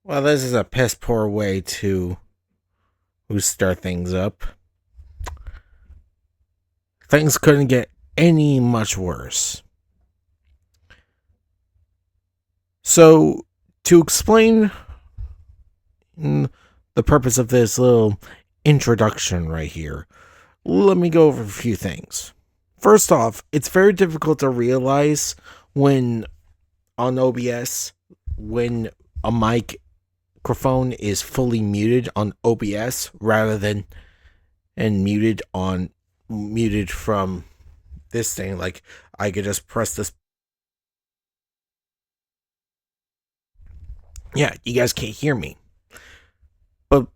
Well, this is a piss poor way to start things up. Things couldn't get any much worse. So, to explain the purpose of this little introduction right here, let me go over a few things. First off, it's very difficult to realize when on OBS when a microphone is fully muted on OBS rather than muted from this thing. Like, I could just press this. Yeah, you guys can't hear me. But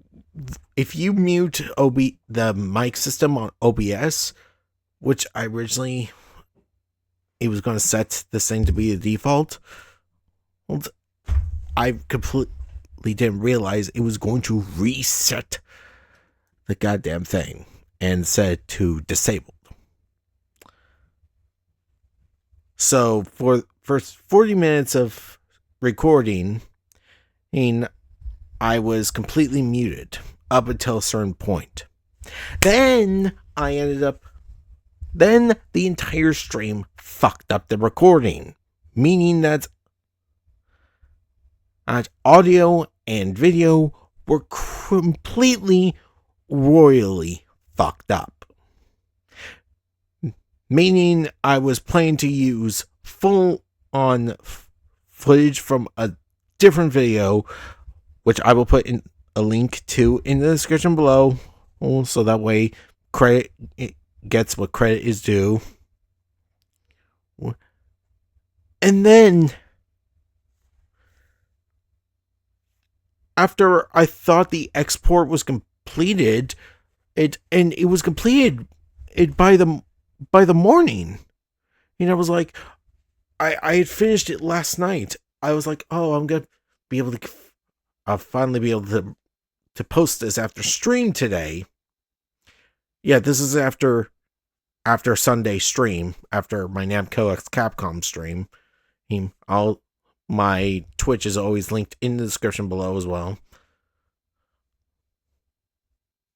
if you mute the mic system on OBS, which I originally it was going to set this thing to be the default, well, I completely didn't realize it was going to reset the goddamn thing and set to disabled. So for the first 40 minutes of recording, I was completely muted up until a certain point. Then the entire stream fucked up the recording, meaning that audio and video were completely royally fucked up. Meaning I was planning to use full on footage from a different video, which I will put in a link to in the description below, so that way credit gets what credit is due. And then after I thought the export was completed, it was completed by the morning. I was like, I had finished it last night. I was like, oh, I'm gonna be able to I'll finally be able to post this after stream today. Yeah, this is after Sunday stream, after my Namco X Capcom stream. My Twitch is always linked in the description below as well.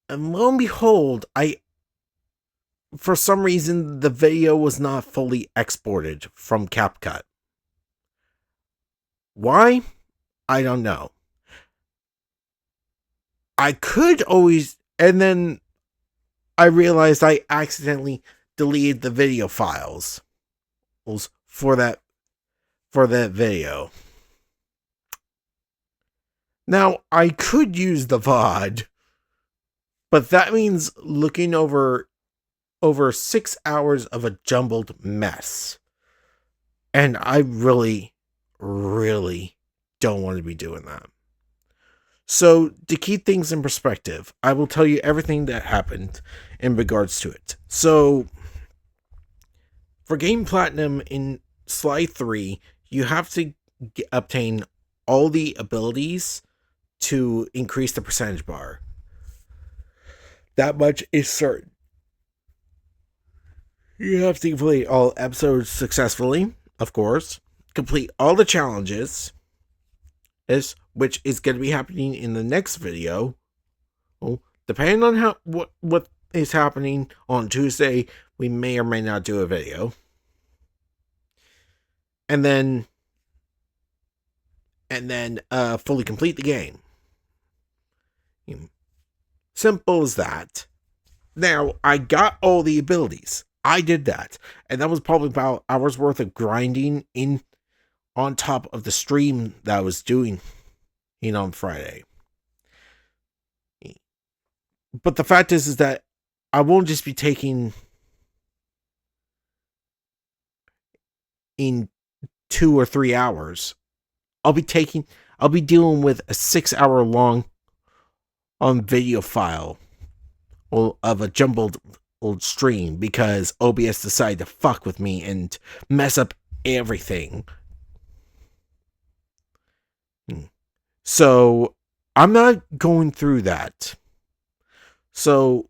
And lo and behold, for some reason, the video was not fully exported from CapCut. Why? I don't know. I could always, and then I realized I accidentally deleted the video files for that video. Now, I could use the VOD, but that means looking over 6 hours of a jumbled mess. And I really, really don't want to be doing that. So, to keep things in perspective, I will tell you everything that happened in regards to it. So, for Game Platinum in Sly 3, you have to obtain all the abilities to increase the percentage bar. That much is certain. You have to complete all episodes successfully, of course. Complete all the challenges, which is going to be happening in the next video. Well, depending on what is happening on Tuesday, we may or may not do a video. And then fully complete the game. Simple as that. Now, I got all the abilities. I did that. And that was probably about hours worth of grinding on top of the stream that I was doing, on Friday. But the fact is that I won't just be taking in 2 or 3 hours. I'll be dealing with a 6-hour long video file of a jumbled old stream because OBS decided to fuck with me and mess up everything. So I'm not going through that. So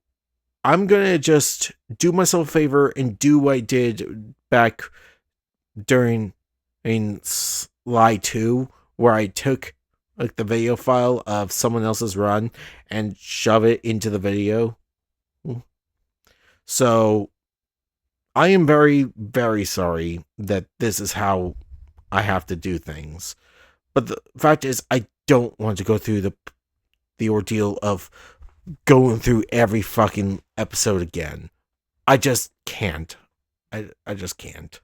I'm gonna just do myself a favor and do what I did back during in Sly 2, where I took like the video file of someone else's run, and shove it into the video. So I am very, very sorry that this is how I have to do things. But the fact is, I don't want to go through the ordeal of going through every fucking episode again. I just can't. I just can't.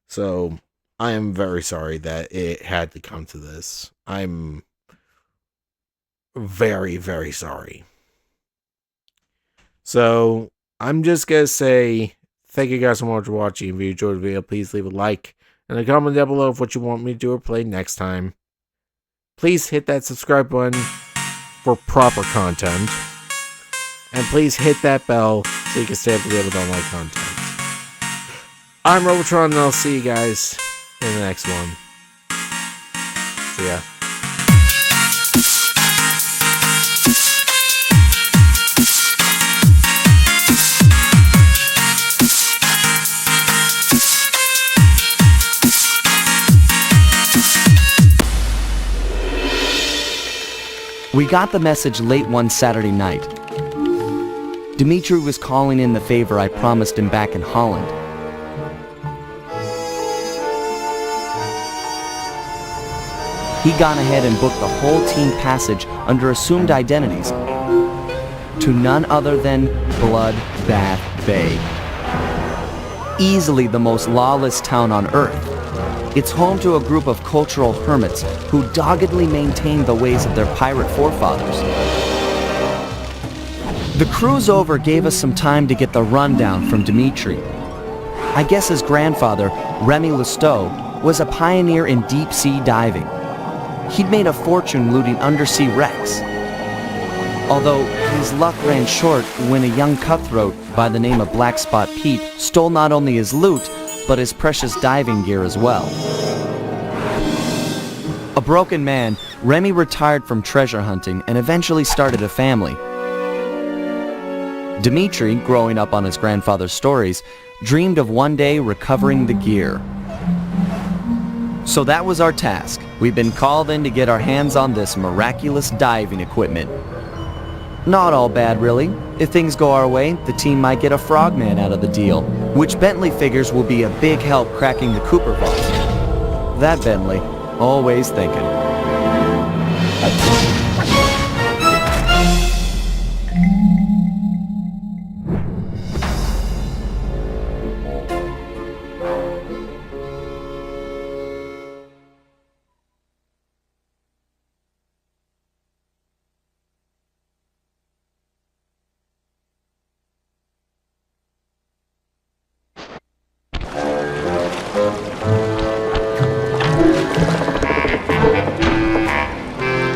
So I am very sorry that it had to come to this. I'm very, very sorry. So I'm just gonna say thank you guys so much for watching. If you enjoyed the video, please leave a like and a comment down below of what you want me to do or play next time. Please hit that subscribe button for proper content. And please hit that bell so you can stay up to date with all my content. I'm Robotron, and I'll see you guys in the next one. See ya. We got the message late one Saturday night. Dimitri was calling in the favor I promised him back in Holland. He'd gone ahead and booked the whole team passage under assumed identities to none other than Bloodbath Bay. Easily the most lawless town on Earth. It's home to a group of cultural hermits who doggedly maintain the ways of their pirate forefathers. The cruise over gave us some time to get the rundown from Dimitri. I guess his grandfather, Remy Lusteau, was a pioneer in deep-sea diving. He'd made a fortune looting undersea wrecks. Although his luck ran short when a young cutthroat by the name of Black Spot Pete stole not only his loot, but his precious diving gear as well. A broken man, Remy retired from treasure hunting and eventually started a family. Dimitri, growing up on his grandfather's stories, dreamed of one day recovering the gear. So that was our task. We've been called in to get our hands on this miraculous diving equipment. Not all bad, really. If things go our way, the team might get a frogman out of the deal, which Bentley figures will be a big help cracking the Cooper vault. That Bentley, always thinking.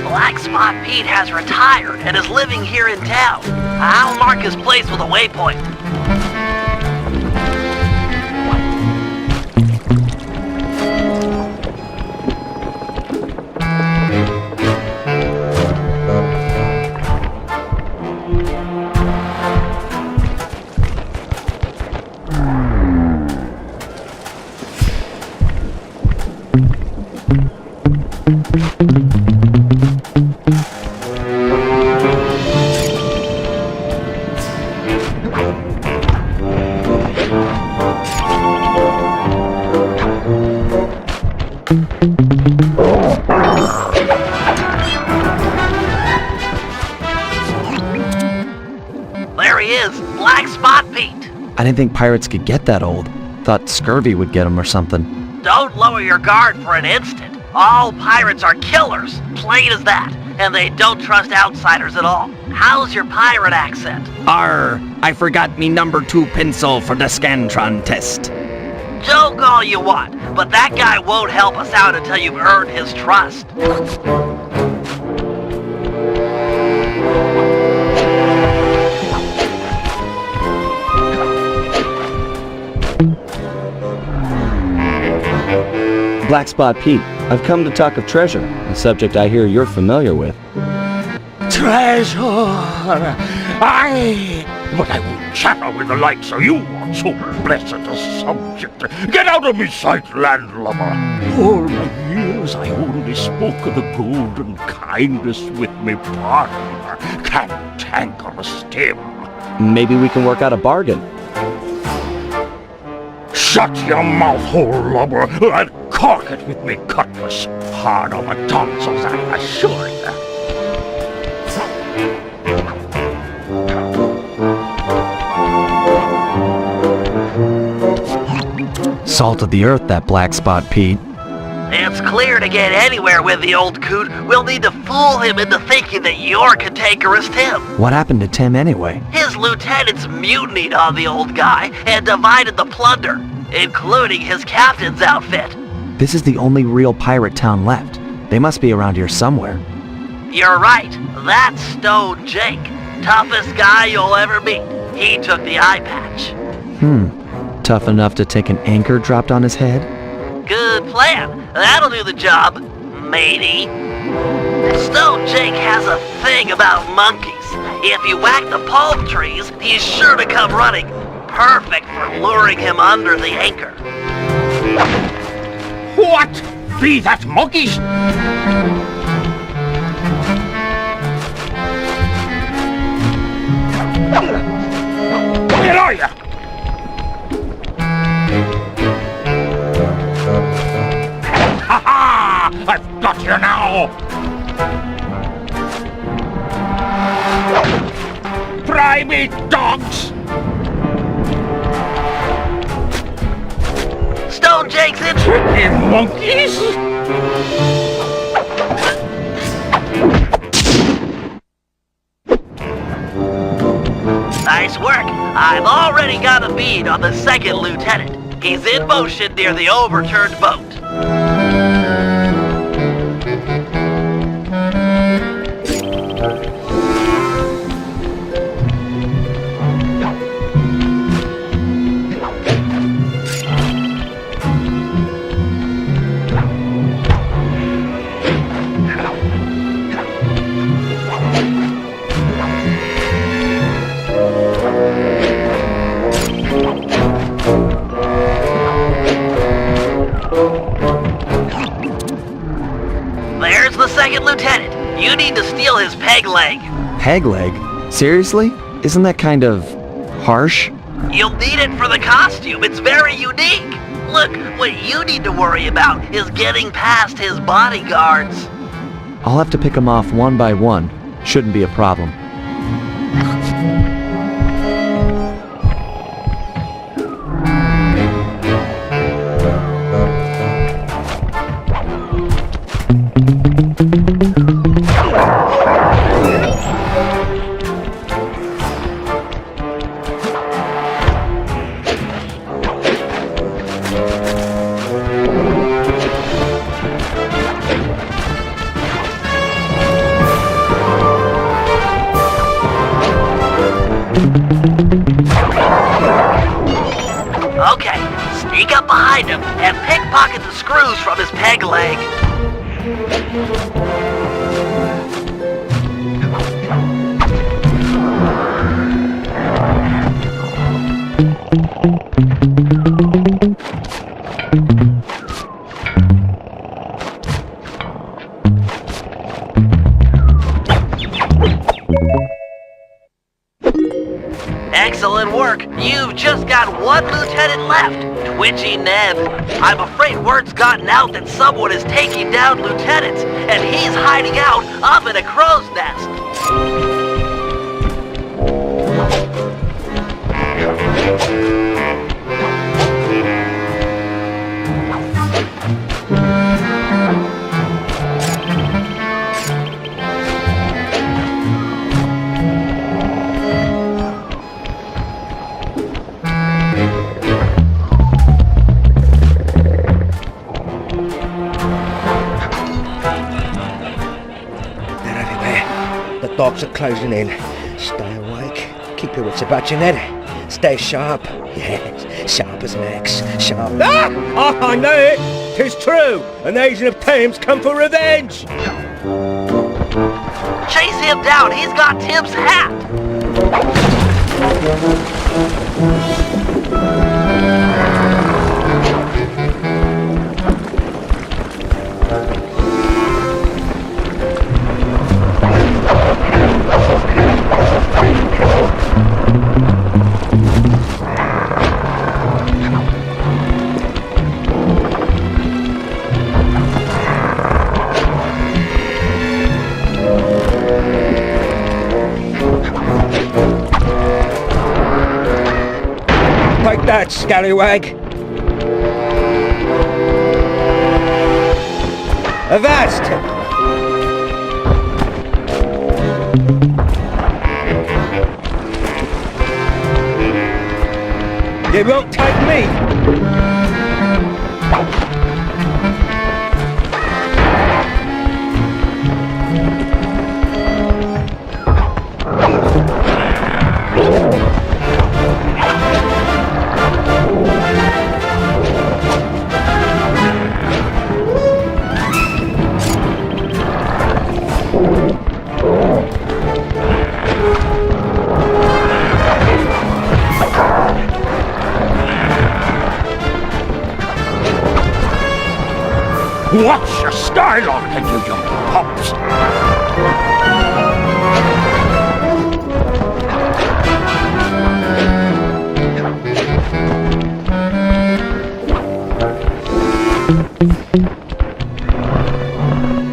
Black Spot Pete has retired and is living here in town. I'll mark his place with a waypoint. There he is, Black Spot Pete. I didn't think pirates could get that old. Thought scurvy would get them or something. Don't lower your guard for an instant. All pirates are killers, plain as that, and they don't trust outsiders at all. How's your pirate accent? Arr, I forgot me number 2 pencil for the Scantron test. Joke all you want, but that guy won't help us out until you've earned his trust. Black Spot Pete, I've come to talk of treasure, a subject I hear you're familiar with. Treasure! Aye! But I won't chatter with the likes of you on so blessed a subject. Get out of me sight, landlubber! All my years I only spoke of the golden kindness with me partner, Cantankerous Tim. Maybe we can work out a bargain. Shut your mouth hole, lubber, and cork it with me cutlass. Hard on the tonsils, I assure you. Salt of the earth, that black spot, Pete. It's clear to get anywhere with the old coot, we'll need to fool him into thinking that you're Cantankerous Tim. What happened to Tim anyway? His lieutenants mutinied on the old guy and divided the plunder, including his captain's outfit. This is the only real pirate town left. They must be around here somewhere. You're right, that's Stone Jake. Toughest guy you'll ever meet. He took the eye patch. Tough enough to take an anchor dropped on his head? Good plan. That'll do the job, matey. Stone Jake has a thing about monkeys. If you whack the palm trees, he's sure to come running. Perfect for luring him under the anchor. What? Be that monkeys? Where are you? Ha ha! I've got you now! Try me, dogs! Stone Jake's in. Tricky monkeys! Nice work. I've already got a bead on the second lieutenant. He's in motion near the overturned boat. There's the second lieutenant. You need to steal his peg leg. Peg leg? Seriously? Isn't that kind of harsh? You'll need it for the costume. It's very unique. Look, what you need to worry about is getting past his bodyguards. I'll have to pick them off one by one. Shouldn't be a problem. Okay, sneak up behind him and pickpocket the screws from his peg leg. Excellent work. You've just got one lieutenant left, Twitchy Ned. I'm afraid word's gotten out that someone is taking down lieutenants, and he's hiding out up in a crow's nest. They're everywhere. The dogs are closing in. Stay awake. Keep your wits about you, Ned. Stay sharp. Yes, sharp as an axe. Sharp. Ah! I know it! 'Tis true! An Asian of Thames come for revenge! Chase him down. He's got Tim's hat. Take that, scallywag. Avast! You won't take me. Watch your skylark and you young pups!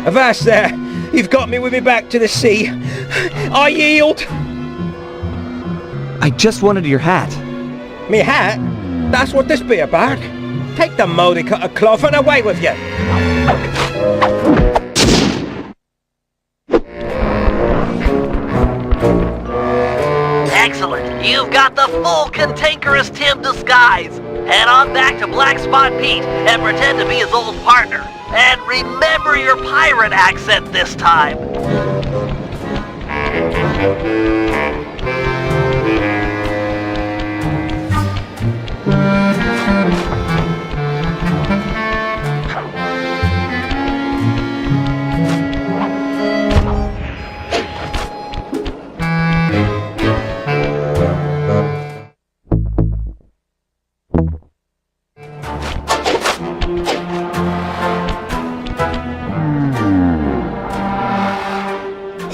Avast there! You've got me with me back to the sea. I yield! I just wanted your hat. Me hat? That's what this be about? Take the mouldy cut of cloth and away with you! Excellent. You've got the full cantankerous Tim disguise. Head on back to Black Spot Pete and pretend to be his old partner. And remember your pirate accent this time.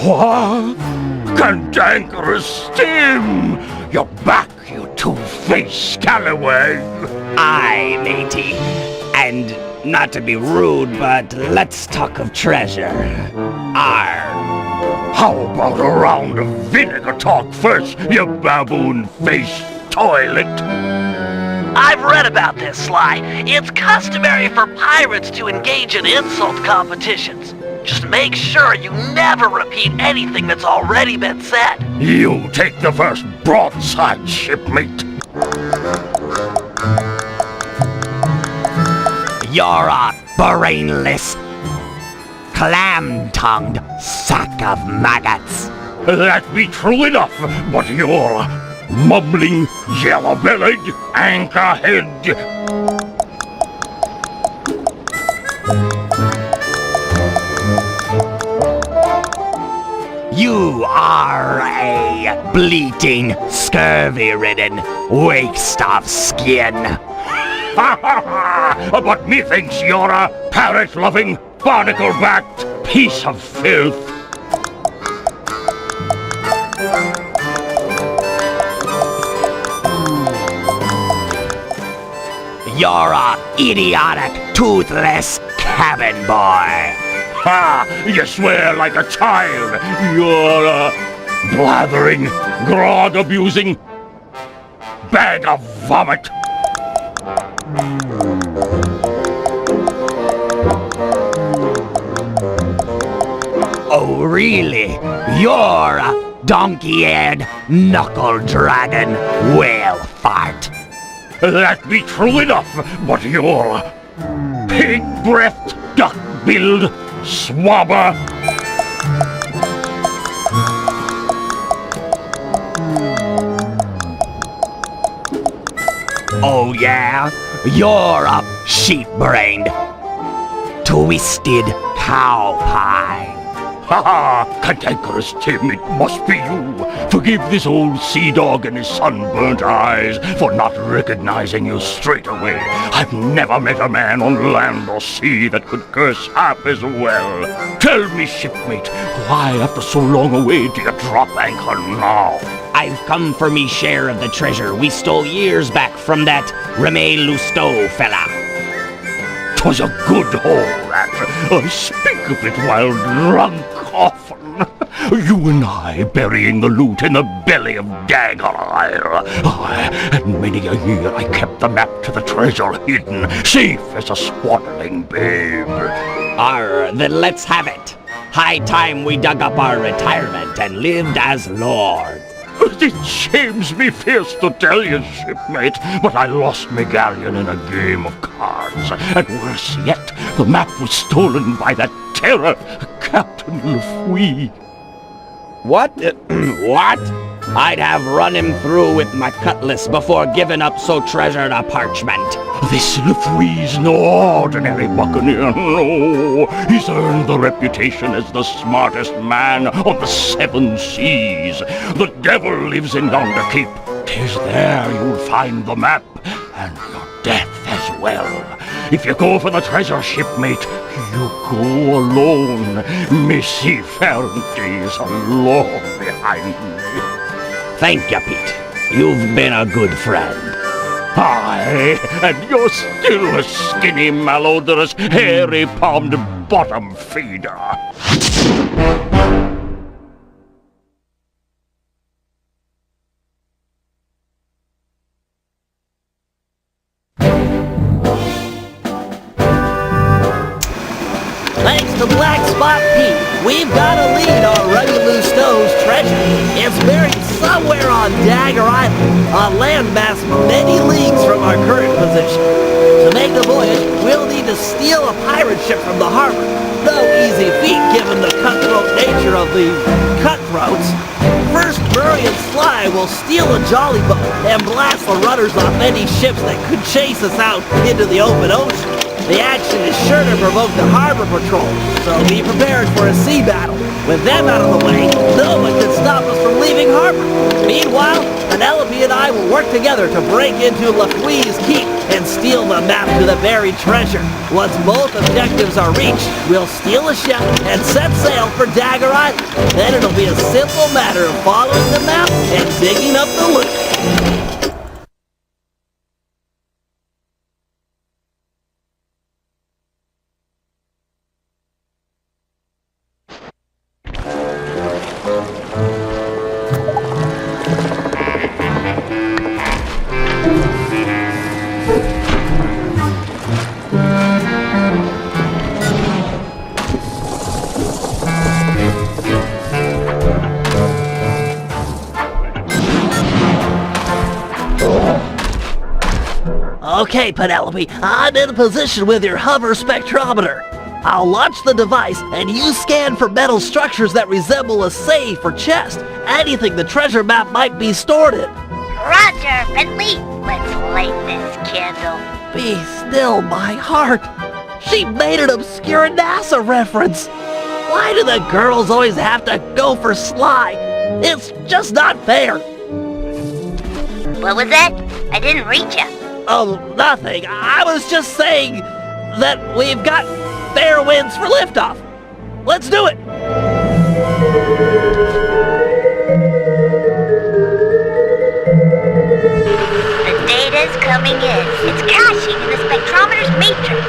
What? Cantankerous Tim! You're back, you two-faced scallywag! Aye, matey. And not to be rude, but let's talk of treasure. Arr. How about a round of vinegar talk first, you baboon-faced toilet? I've read about this, Sly. It's customary for pirates to engage in insult competitions. Just make sure you never repeat anything that's already been said. You take the first broadside, shipmate. You're a brainless, clam-tongued sack of maggots. That be true enough, but you're mumbling, yellow-bellied, anchorhead. You are a bleating, scurvy-ridden waste of skin. Ha ha ha! But methinks you're a parrot-loving, barnacle-backed piece of filth. You're a idiotic, toothless cabin boy. Ha! You swear like a child. You're a blathering, grog-abusing bag of vomit. Oh, really? You're a donkey-head, knuckle-dragging whale fart. That be true enough, but you're pig-breathed, duck-billed swabber. Oh yeah? You're a sheep-brained, twisted cow pie. Ha ha! Cantankerous Tim, it must be you. Forgive this old sea dog and his sunburnt eyes for not recognizing you straight away. I've never met a man on land or sea that could curse half as well. Tell me, shipmate, why after so long away do you drop anchor now? I've come for me share of the treasure we stole years back from that Remy Lousteau fella. 'Twas a good haul, that. I speak of it while drunk often. You and I burying the loot in the belly of Dagger Isle. Aye, and many a year I kept the map to the treasure hidden, safe as a swaddling babe. Then let's have it. High time we dug up our retirement and lived as lords. It shames me fierce to tell you, shipmate, but I lost my galleon in a game of cards. And worse yet, the map was stolen by that terror, Captain Lafouille. What? What? I'd have run him through with my cutlass before giving up so treasured a parchment. This Lafouille's no ordinary buccaneer, no. He's earned the reputation as the smartest man on the 7 seas. The devil lives in yonder cape. 'Tis there you'll find the map, and your death as well. If you go for the treasure, shipmate, you go alone. Me seafaring days are long behind me. Thank you, Pete. You've been a good friend. Aye, and you're still a skinny, malodorous, hairy-palmed bottom feeder. Thanks to Black Spot Pete, we've got a lead on Rugged Lousteau's treasure. It's buried somewhere on Dagger Island, a landmass many leagues from our current position. To make the voyage, we'll need to steal a pirate ship from the harbor. No easy feat given the cutthroat nature of the cutthroats. First, Murray and Sly will steal a jolly boat and blast the rudders off any ships that could chase us out into the open ocean. The action is sure to provoke the harbor patrol, so be prepared for a sea battle. With them out of the way, no one can stop us from leaving harbor. Meanwhile, Penelope and I will work together to break into Lafouille's keep and steal the map to the buried treasure. Once both objectives are reached, we'll steal a ship and set sail for Dagger Island. Then it'll be a simple matter of following the map and digging up the loot. Okay, Penelope, I'm in position with your hover spectrometer. I'll launch the device, and you scan for metal structures that resemble a safe or chest, anything the treasure map might be stored in. Roger, Bentley. Let's light this candle. Be still, my heart. She made an obscure NASA reference. Why do the girls always have to go for Sly? It's just not fair. What was that? I didn't reach you. Oh, nothing. I was just saying that we've got fair winds for liftoff. Let's do it. The data's coming in. It's caching in the spectrometer's matrix.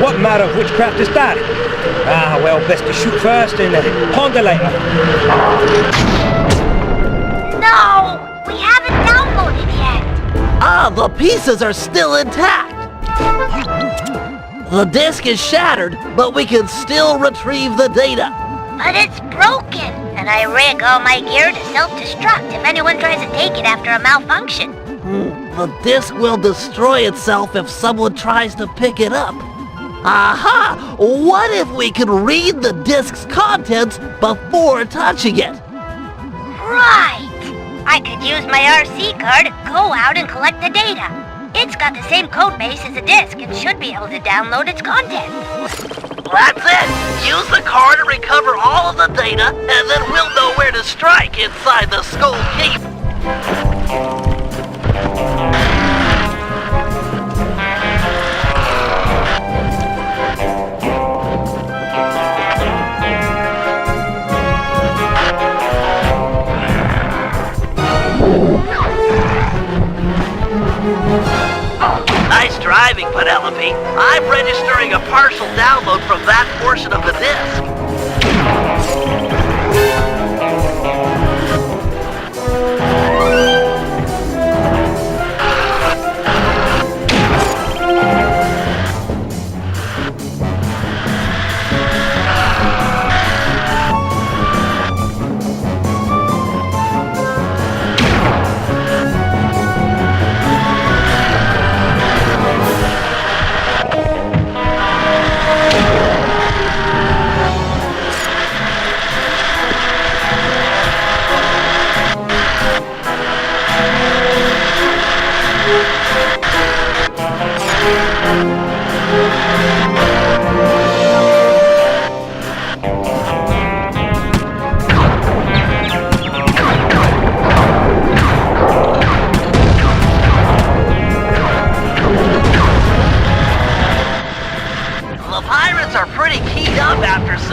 What matter of witchcraft is that? Ah, well, best to shoot first and ponder later. No! We haven't downloaded yet. Ah, the pieces are still intact. The disk is shattered, but we can still retrieve the data. But it's broken, and I rig all my gear to self-destruct if anyone tries to take it after a malfunction. The disk will destroy itself if someone tries to pick it up. Aha! What if we could read the disk's contents before touching it? Right! I could use my RC car to go out and collect the data. It's got the same code base as a disk and should be able to download its content. That's it! Use the car to recover all of the data, and then we'll know where to strike inside the Skull Keep. Nice driving, Penelope. I'm registering a partial download from that portion of the disk.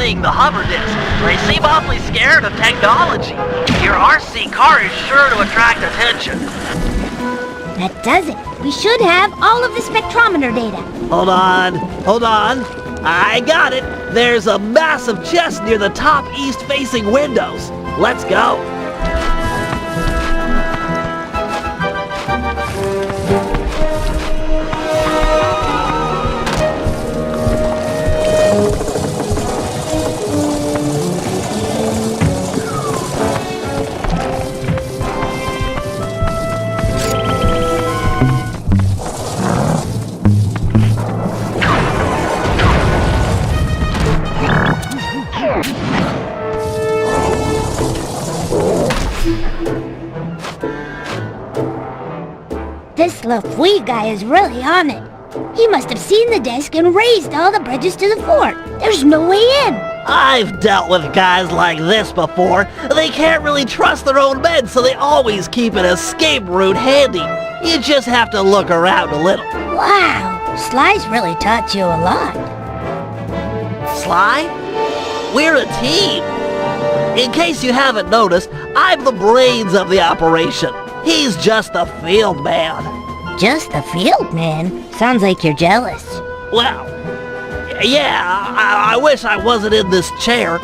seeing the hover disc. They seem awfully scared of technology. Your RC car is sure to attract attention. That does it. We should have all of the spectrometer data. Hold on. I got it. There's a massive chest near the top east-facing windows. Let's go. This LaFouille guy is really on it. He must have seen the disc and raised all the bridges to the fort. There's no way in. I've dealt with guys like this before. They can't really trust their own men, so they always keep an escape route handy. You just have to look around a little. Wow, Sly's really taught you a lot. Sly? We're a team. In case you haven't noticed, I'm the brains of the operation. He's just the field man. Just the field man? Sounds like you're jealous. Well, yeah, I wish I wasn't in this chair.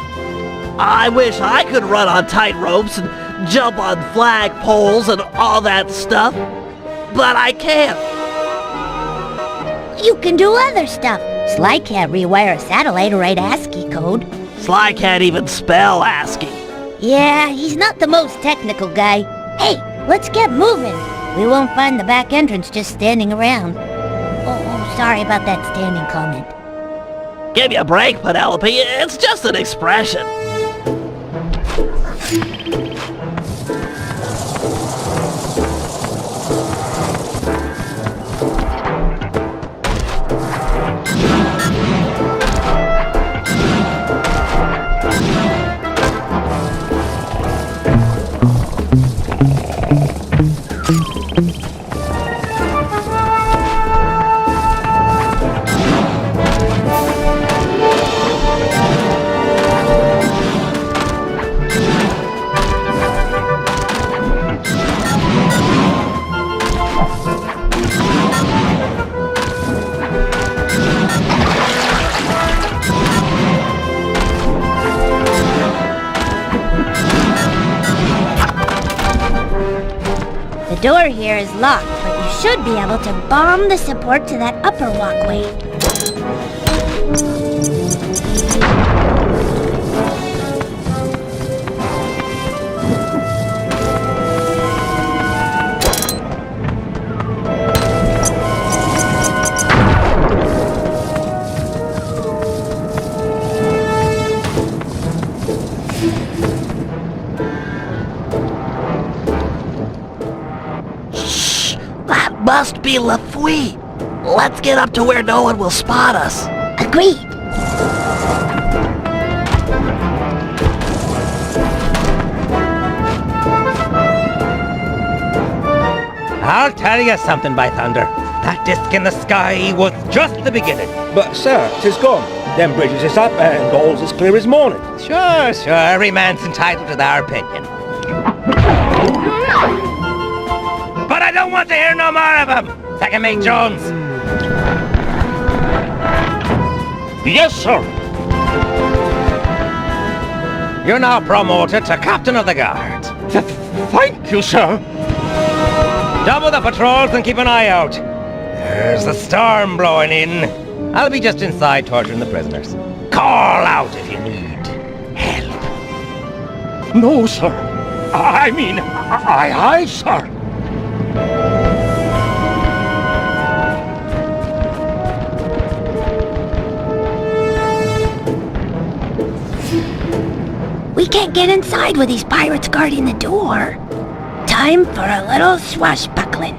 I wish I could run on tight ropes and jump on flagpoles and all that stuff. But I can't. You can do other stuff. Sly can't rewire a satellite or write ASCII code. Sly can't even spell ASCII. Yeah, he's not the most technical guy. Hey, let's get moving. We won't find the back entrance just standing around. Oh, sorry about that standing comment. Give me a break, Penelope. It's just an expression. The door here is locked, but you should be able to bomb the support to that upper walkway. Must be LaFouille. Let's get up to where no one will spot us. Agreed. I'll tell you something, by thunder. That disc in the sky was just the beginning. But, sir, 'tis gone. Them bridges is up and all's as clear as morning. Sure. Every man's entitled to their opinion. But I don't want to hear no more of him. Second Mate Jones. Yes, sir. You're now promoted to Captain of the Guard. Thank you, sir. Double the patrols and keep an eye out. There's a storm blowing in. I'll be just inside torturing the prisoners. Call out if you need help. No, sir. I mean, aye, sir. We can't get inside with these pirates guarding the door. Time for a little swashbuckling.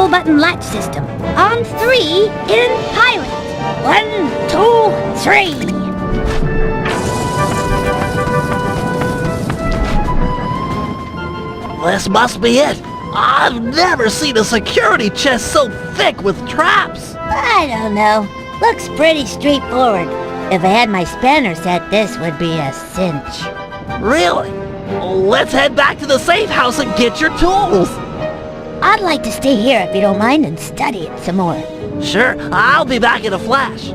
control button latch system. On 3 in pilot. 1, 2, 3. This must be it. I've never seen a security chest so thick with traps. I don't know. Looks pretty straightforward. If I had my spanner set, this would be a cinch. Really? Let's head back to the safe house and get your tools. I'd like to stay here if you don't mind and study it some more. Sure, I'll be back in a flash.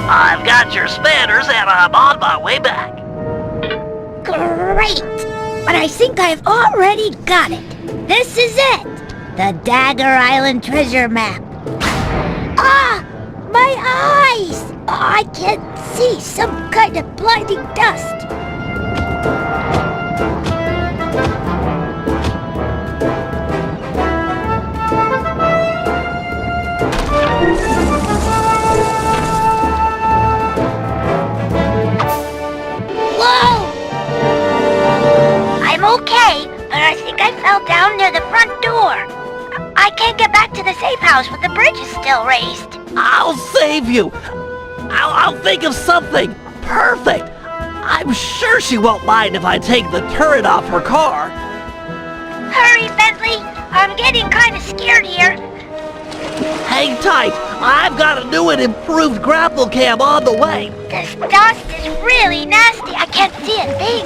I've got your spanners and I'm on my way back. Great! But I think I've already got it. This is it! The Dagger Island treasure map. Ah! My eyes! I can't see, some kind of blinding dust. Whoa! I'm okay, but I think I fell down near the front door. I can't get back to the safe house with the bridge still raised. I'll save you. I'll think of something perfect. I'm sure she won't mind if I take the turret off her car. Hurry, Bentley! I'm getting kind of scared here. Hang tight. I've got a new and improved grapple cam on the way. This dust is really nasty. I can't see a thing.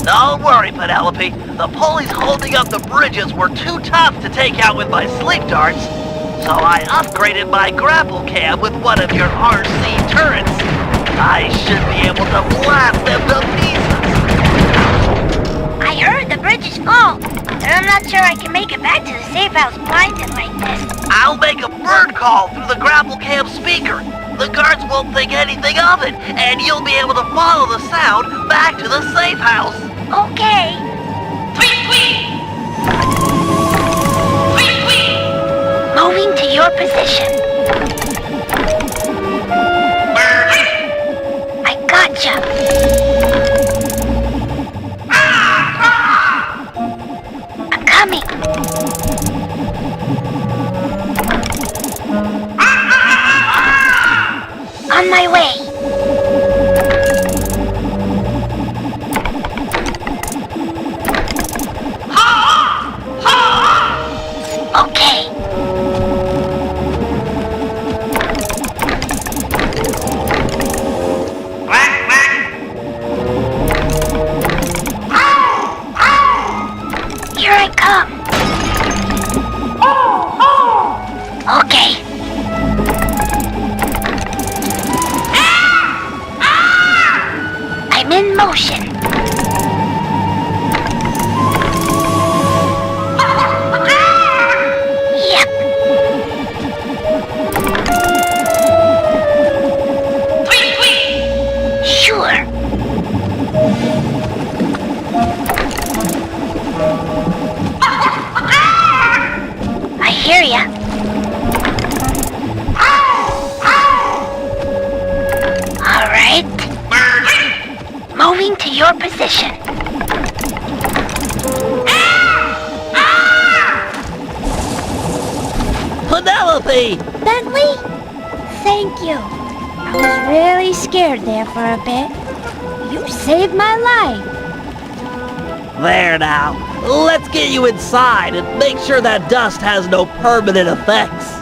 Don't worry, Penelope. The pulleys holding up the bridges were too tough to take out with my sleep darts. So I upgraded my grapple cam with one of your RC turrets. I should be able to blast them to pieces. I heard the bridge is full, but I'm not sure I can make it back to the safe house blinded like this. I'll make a bird call through the grapple cam speaker. The guards won't think anything of it, and you'll be able to follow the sound back to the safe house. Okay. Tweet, tweet! Tweet, tweet! Moving to your position. I gotcha. I'm coming. On my way. Okay. Here I come. Okay. I'm in motion. Yep. Sure. I hear ya. All right. Moving to your position. Penelope! Bentley? Thank you. I was really scared there for a bit. You saved my life. There now. Let's get you inside and make sure that dust has no permanent effects.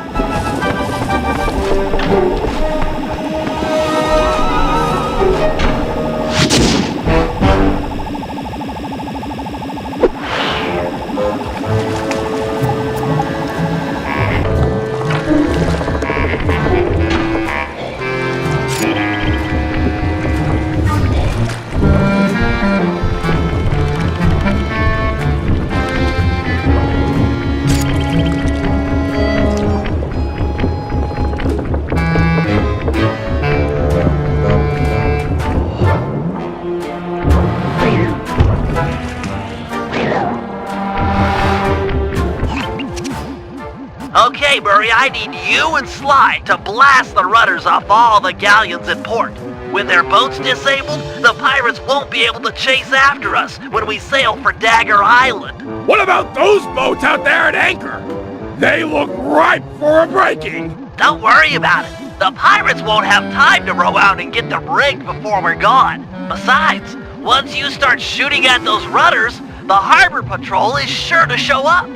Okay, Murray, I need you and Sly to blast the rudders off all the galleons in port. With their boats disabled, the pirates won't be able to chase after us when we sail for Dagger Island. What about those boats out there at anchor? They look ripe for a breaking. Don't worry about it. The pirates won't have time to row out and get them rigged before we're gone. Besides, once you start shooting at those rudders, the harbor patrol is sure to show up.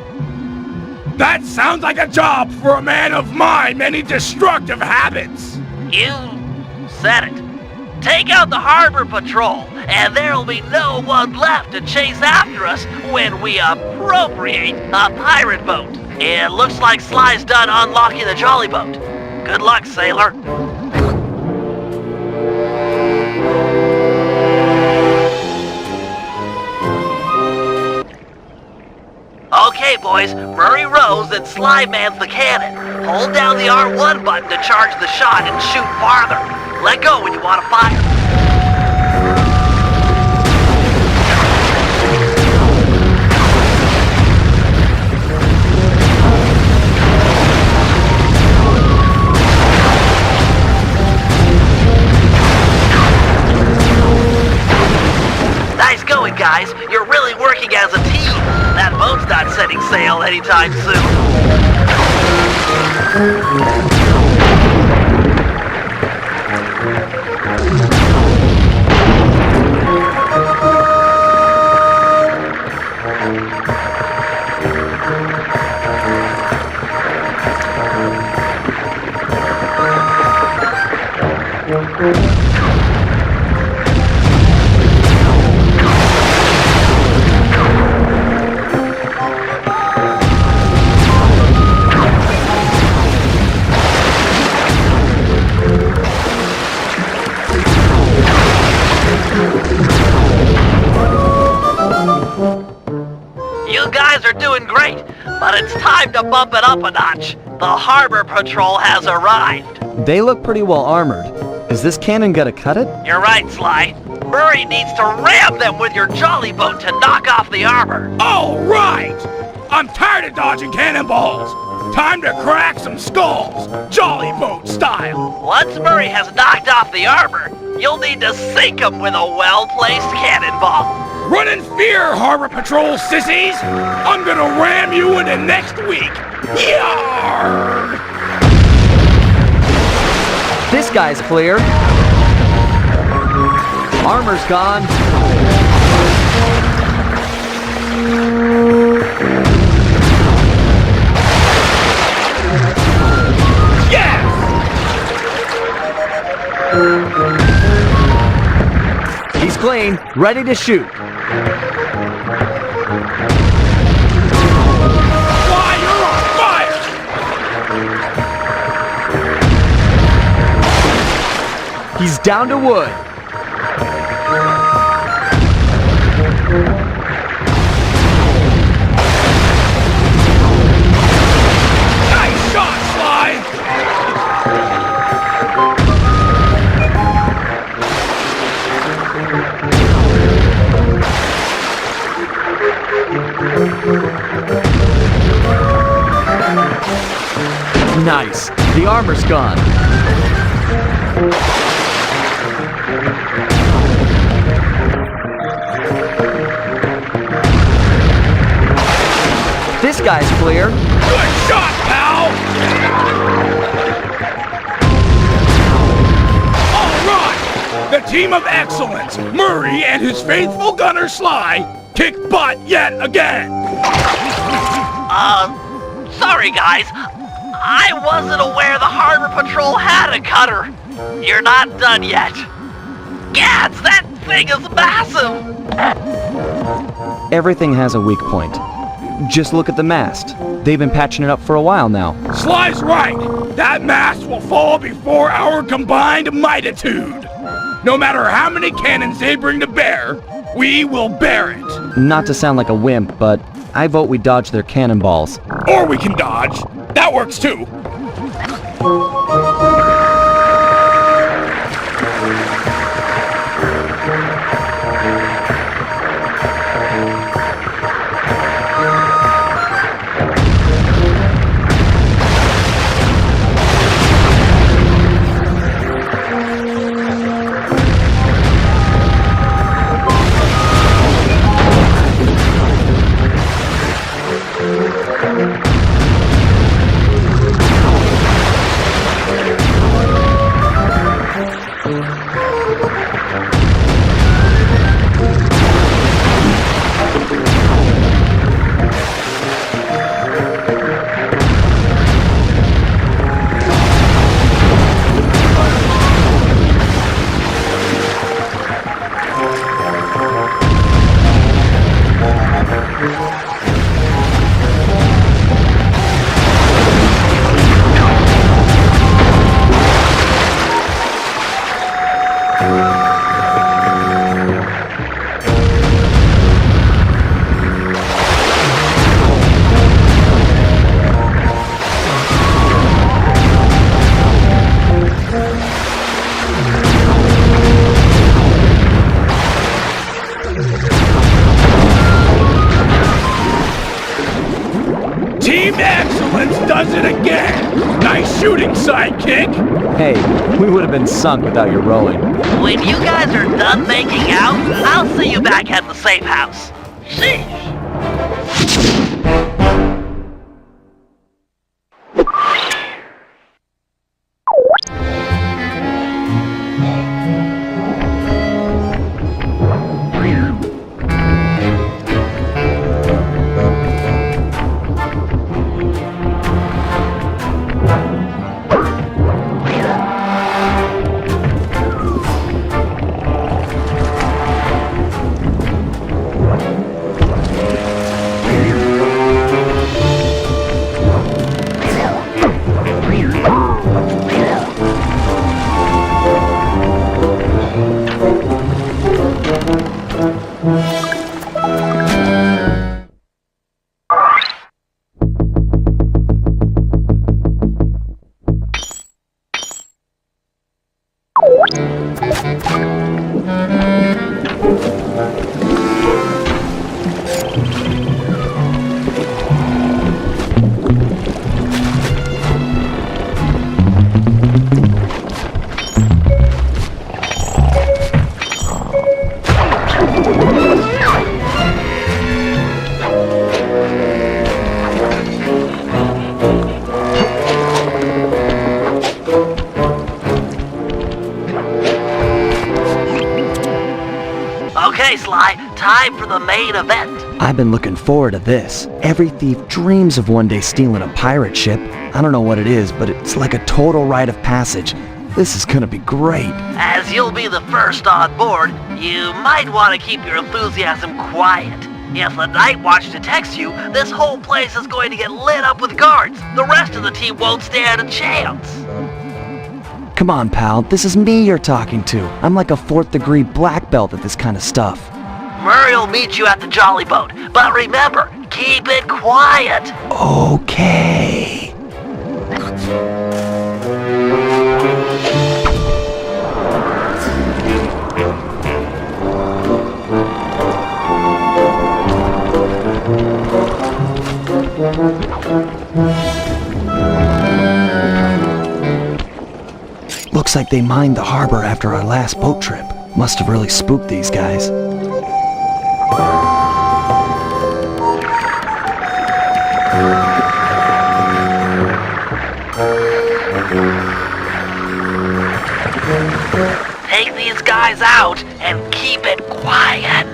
That sounds like a job for a man of my many destructive habits. You said it. Take out the harbor patrol, and there'll be no one left to chase after us when we appropriate a pirate boat. It looks like Sly's done unlocking the jolly boat. Good luck, sailor. Okay, boys, Murray rows and Sly mans the cannon. Hold down the R1 button to charge the shot and shoot farther. Let go when you want to fire. Nice going, guys. You're really working as a team. That boat's not setting sail anytime soon. You guys are doing great, but it's time to bump it up a notch. The harbor patrol has arrived. They look pretty well armored. Is this cannon gonna cut it? You're right, Sly. Murray needs to ram them with your jolly boat to knock off the armor. All right! I'm tired of dodging cannonballs. Time to crack some skulls, jolly boat style. Once Murray has knocked off the armor, you'll need to sink him with a well-placed cannonball. Run in fear, Harbor Patrol sissies! I'm gonna ram you into next week! Yarr! This guy's clear. Armor's gone. Yes! He's clean, ready to shoot. Why, you're on fire! He's down to wood. Nice shot, Sly! Nice. The armor's gone. This guy's clear. Good shot, pal! All right! The team of excellence, Murray and his faithful gunner Sly, kick butt yet again! Sorry guys. I wasn't aware the harbor patrol had a cutter. You're not done yet. Gads, that thing is massive! Everything has a weak point. Just look at the mast. They've been patching it up for a while now. Sly's right! That mast will fall before our combined mightitude! No matter how many cannons they bring to bear, we will bear it! Not to sound like a wimp, but I vote we dodge their cannonballs. Or we can dodge. That works too. Team Excellence does it again! Nice shooting, sidekick! Hey, we would have been sunk without your rowing. When you guys are done making out, I'll see you back at the safe house. Sheesh. Okay, Sly, time for the main event. I've been looking forward to this. Every thief dreams of one day stealing a pirate ship. I don't know what it is, but it's like a total rite of passage. This is gonna be great. As you'll be the first on board, you might want to keep your enthusiasm quiet. If the Night Watch detects you, this whole place is going to get lit up with guards. The rest of the team won't stand a chance. Come on, pal. This is me you're talking to. I'm like a 4th degree black belt at this kind of stuff. Murray will meet you at the Jolly Boat, but remember, keep it quiet. Okay. Looks like they mined the harbor after our last boat trip. Must have really spooked these guys. Take these guys out and keep it quiet.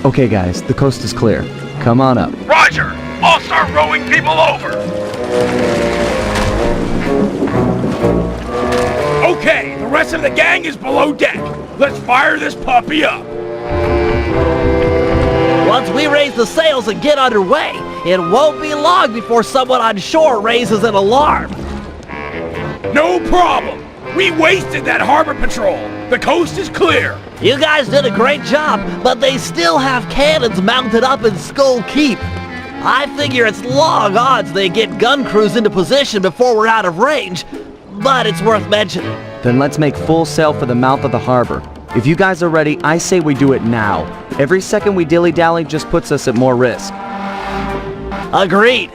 Okay guys, the coast is clear. Come on up. Roger! I'll start rowing people over! Okay, the rest of the gang is below deck. Let's fire this puppy up. Once we raise the sails and get underway, it won't be long before someone on shore raises an alarm. No problem. We wasted that harbor patrol. The coast is clear. You guys did a great job, but they still have cannons mounted up in Skull Keep. I figure it's long odds they get gun crews into position before we're out of range, but it's worth mentioning. Then let's make full sail for the mouth of the harbor. If you guys are ready, I say we do it now. Every second we dilly-dally just puts us at more risk. Agreed.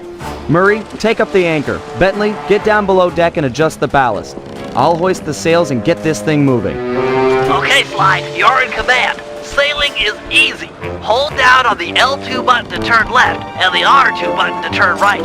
Murray, take up the anchor. Bentley, get down below deck and adjust the ballast. I'll hoist the sails and get this thing moving. Okay, Sly, you're in command. Sailing is easy. Hold down on the L2 button to turn left and the R2 button to turn right.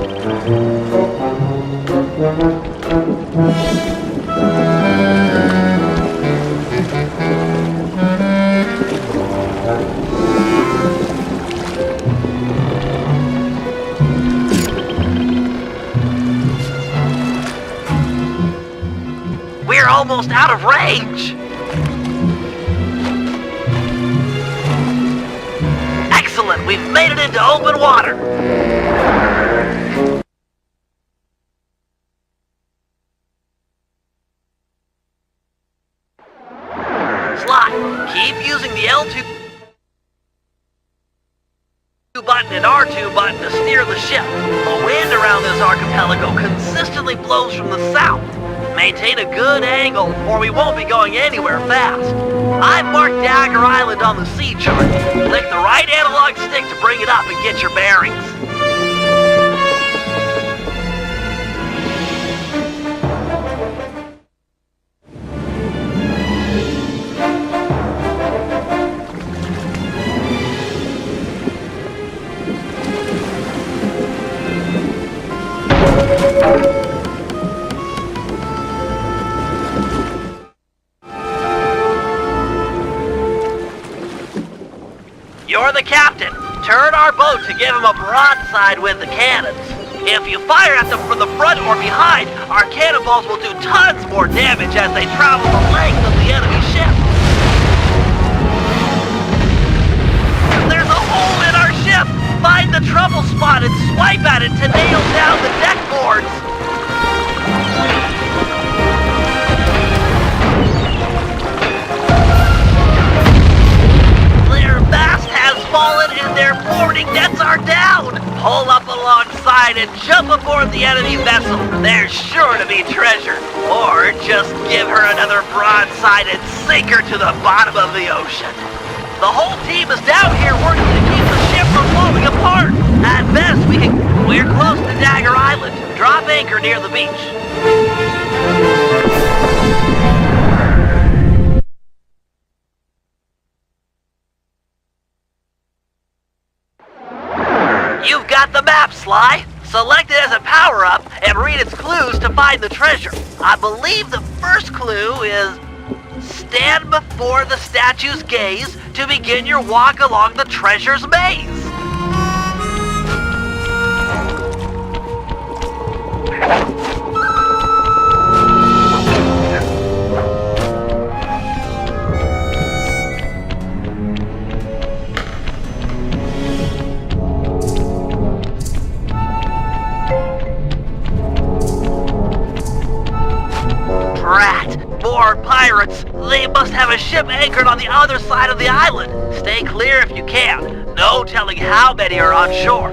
We're almost out of range. Excellent, we've made it into open water. Sly, keep using the L2 button and R2 button to steer the ship. The wind around this archipelago consistently blows from the south. Maintain a good angle or we won't be going anywhere fast. I've marked Dagger Island on the sea chart. Click the right analog stick to bring it up and get your bearings. You're the captain. Turn our boat to give him a broadside with the cannons. If you fire at them from the front or behind, our cannonballs will do tons more damage as they travel the length of the enemy ship. There's a hole in our ship! Find the trouble spot and swipe at it to nail down the deck boards! Their mast has fallen and their boarding nets are down! Pull up alongside and jump aboard the enemy vessel. There's sure to be treasure. Or just give her another broadside and sink her to the bottom of the ocean. The whole team is down here working to keep the ship from blowing apart. At best, we're close to Dagger Island. Drop anchor near the beach. You've got the map, Sly. Select it as a power-up and read its clues to find the treasure. I believe the first clue is stand before the statue's gaze to begin your walk along the treasure's maze. More pirates! They must have a ship anchored on the other side of the island. Stay clear if you can. No telling how many are on shore.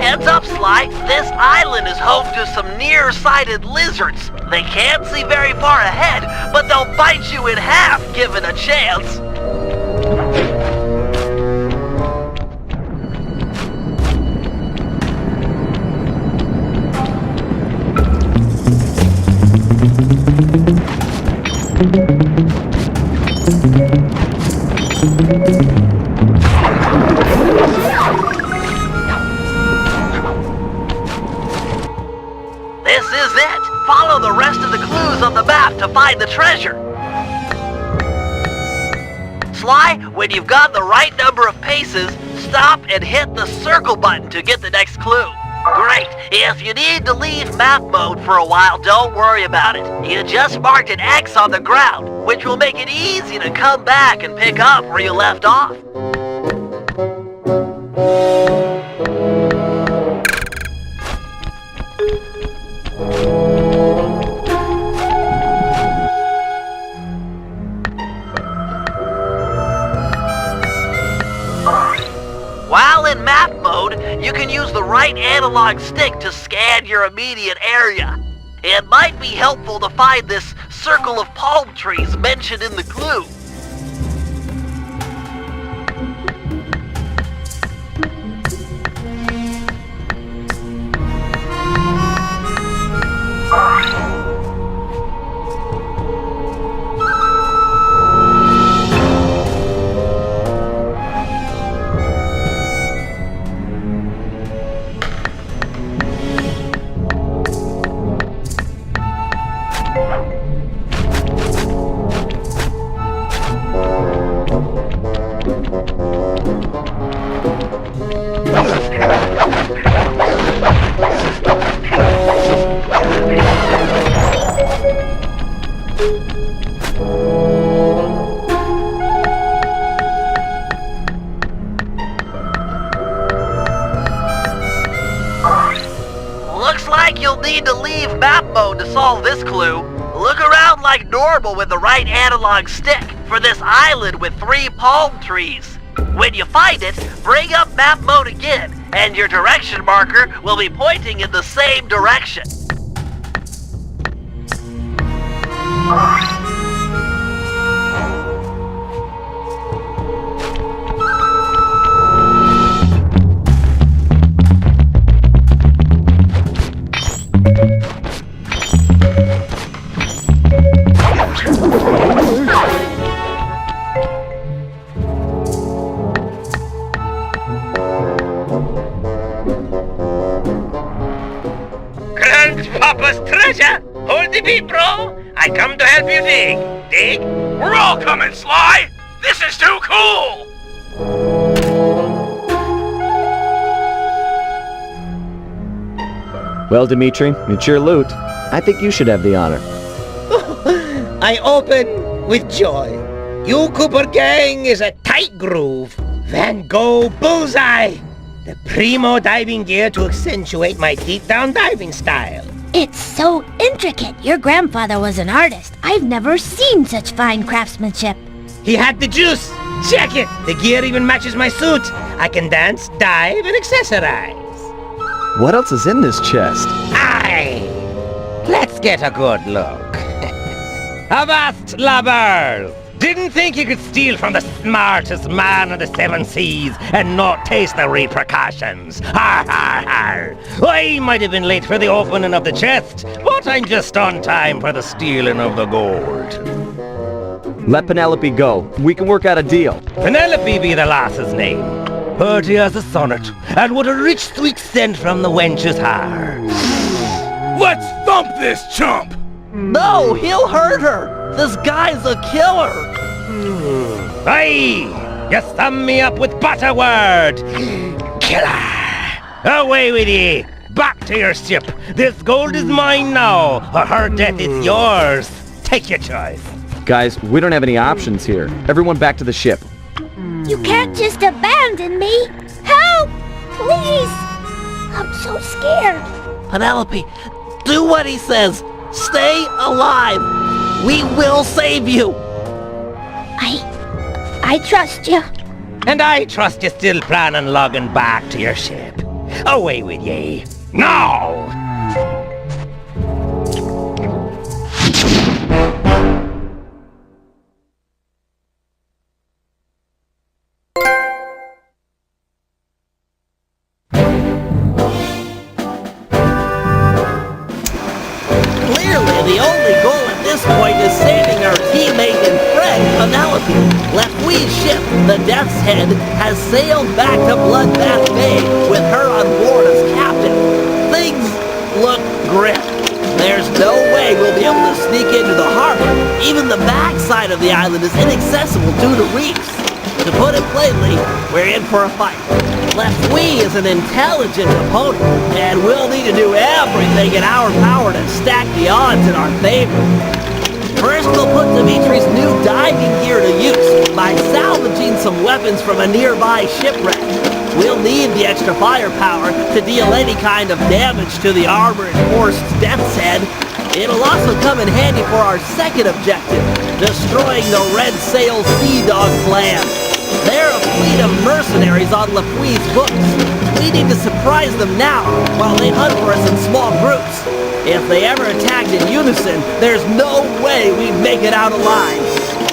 Heads up, Sly. This island is home to some nearsighted lizards. They can't see very far ahead, but they'll bite you in half given a chance. This is it! Follow the rest of the clues on the map to find the treasure. Sly, when you've got the right number of paces, stop and hit the circle button to get the next clue. Great! If you need to leave map mode for a while, don't worry about it. You just marked an X on the ground, which will make it easy to come back and pick up where you left off. analog stick to scan your immediate area. It might be helpful to find this circle of palm trees mentioned in the clue. Looks like you'll need to leave map mode to solve this clue. Look around like normal with the right analog stick for this island with 3 palm trees. When you find it, bring up map mode again, and your direction marker will be pointing in the same direction. Grandpapa's treasure! Hold the beat, bro! I come to help you dig. Dig? We're all coming, Sly! This is too cool! Well, Dimitri, it's your loot. I think you should have the honor. I open with joy. You Cooper gang is a tight groove. Van Gogh bullseye! The primo diving gear to accentuate my deep-down diving style. It's so intricate. Your grandfather was an artist. I've never seen such fine craftsmanship. He had the juice. Check it. The gear even matches my suit. I can dance, dive, and accessorize. What else is in this chest? Aye! Let's get a good look. Avast, lubbers! Didn't think you could steal from the smartest man of the 7 seas and not taste the repercussions. Har har har! I might have been late for the opening of the chest, but I'm just on time for the stealing of the gold. Let Penelope go. We can work out a deal. Penelope be the lass's name. Pretty as a sonnet, and what a rich sweet scent from the wench's hair. Let's thump this chump! No, he'll hurt her! This guy's a killer! Aye! You sum me up with butterword! Killer! Away with ye! Back to your ship! This gold is mine now, or her death is yours! Take your choice! Guys, we don't have any options here. Everyone back to the ship. You can't just abandon me. Help! Please! I'm so scared. Penelope, do what he says! Stay alive! We will save you! I trust you. And I trust you still plan on logging back to your ship. Away with ye! Now! Clearly, the only goal at this point is saving our teammate and friend, Penelope. Lefwee's ship, the Death's Head, has sailed back to Bloodbath Bay with her on board as captain. Things look grim. There's no way we'll be able to sneak into the harbor. Even the backside of the island is inaccessible due to reefs. To put it plainly, we're in for a fight. Lefwee is an intelligent opponent, and we'll need to do everything in our power to stack the odds in our favor. First, we'll put Dimitri's new diving gear to use by salvaging some weapons from a nearby shipwreck. We'll need the extra firepower to deal any kind of damage to the armor-enforced Death's Head. It'll also come in handy for our second objective, destroying the Red Sail Sea Dog plan. They're a fleet of mercenaries on Lapui's books. We need to surprise them now while they hunt for us in small groups. If they ever attacked in unison, there's no way we'd make it out alive.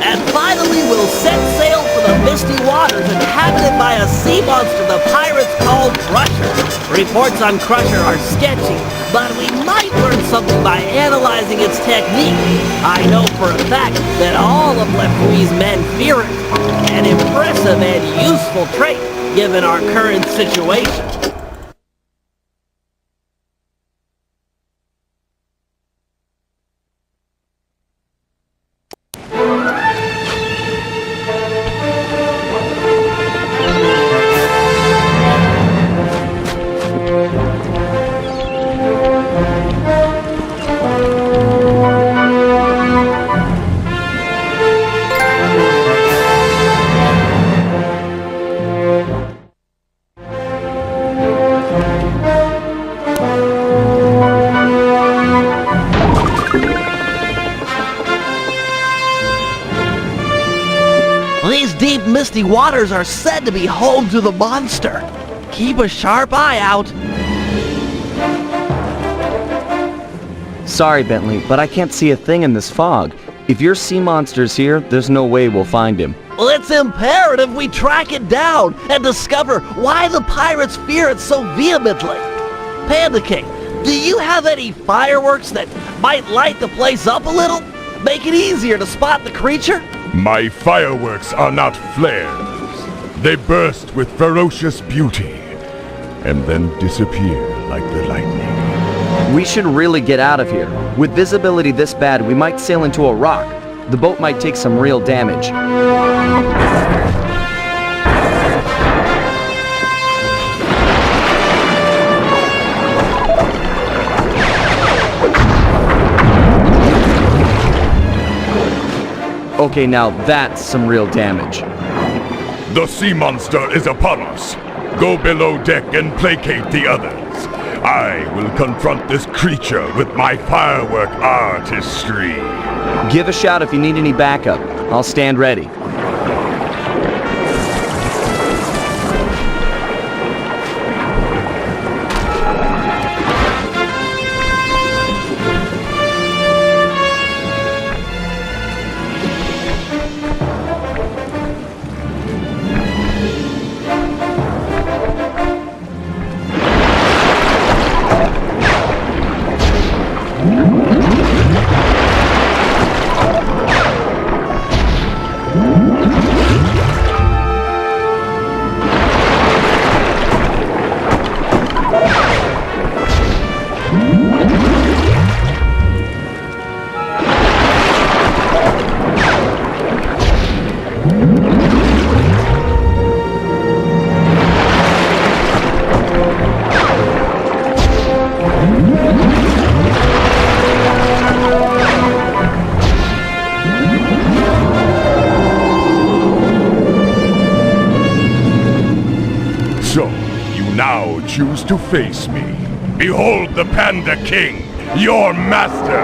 And finally, we'll set sail for the misty waters inhabited by a sea monster the pirates call Crusher. Reports on Crusher are sketchy, but we might learn something by analyzing its technique. I know for a fact that all of Lapui's men fear it. An impressive and useful trait, given our current situation. These deep, misty waters are said to be home to the monster. Keep a sharp eye out. Sorry, Bentley, but I can't see a thing in this fog. If your sea monster's here, there's no way we'll find him. Well, it's imperative we track it down and discover why the pirates fear it so vehemently. Panda King, do you have any fireworks that might light the place up a little? Make it easier to spot the creature? My fireworks are not flares. They burst with ferocious beauty and then disappear like the lightning. We should really get out of here. With visibility this bad, we might sail into a rock. The boat might take some real damage. Okay, now that's some real damage. The sea monster is upon us. Go below deck and placate the others. I will confront this creature with my firework artistry. Give a shout if you need any backup. I'll stand ready. So, you now choose to face me. Behold the Panda King, your master!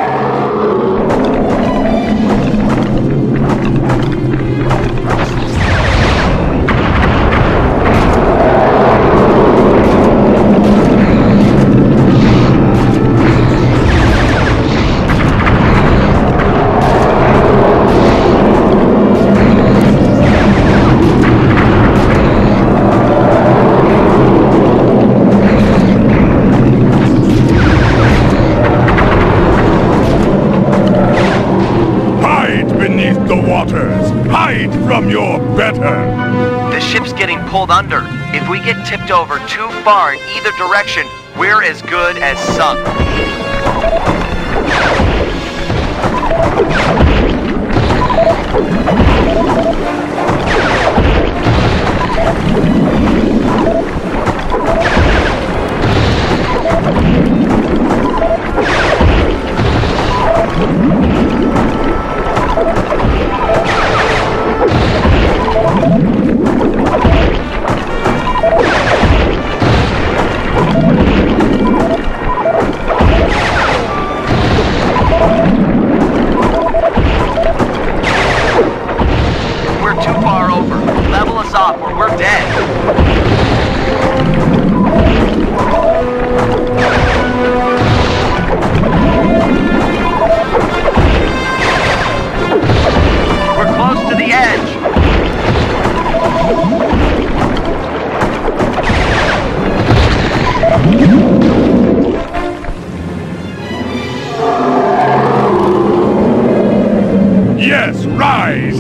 Hide from your better! The ship's getting pulled under. If we get tipped over too far in either direction, we're as good as sunk.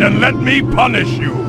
and let me punish you.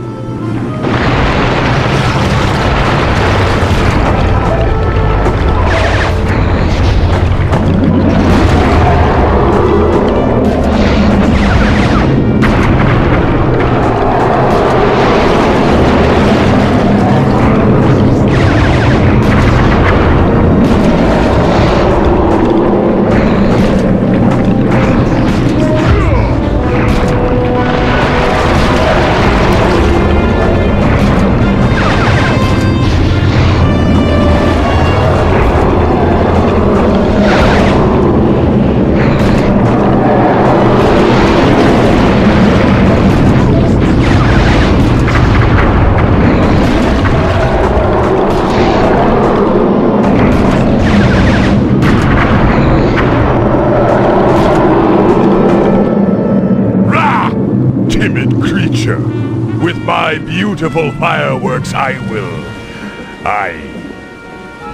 With my beautiful fireworks, I will.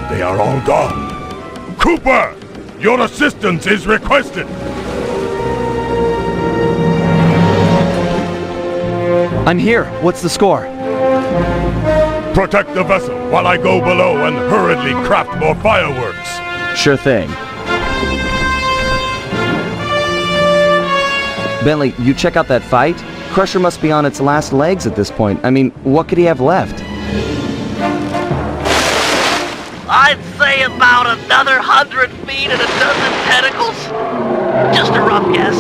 They are all gone. Cooper! Your assistance is requested! I'm here. What's the score? Protect the vessel while I go below and hurriedly craft more fireworks. Sure thing. Bentley, you check out that fight? Crusher must be on its last legs at this point. I mean, what could he have left? I'd say about another 100 feet and a dozen tentacles. Just a rough guess.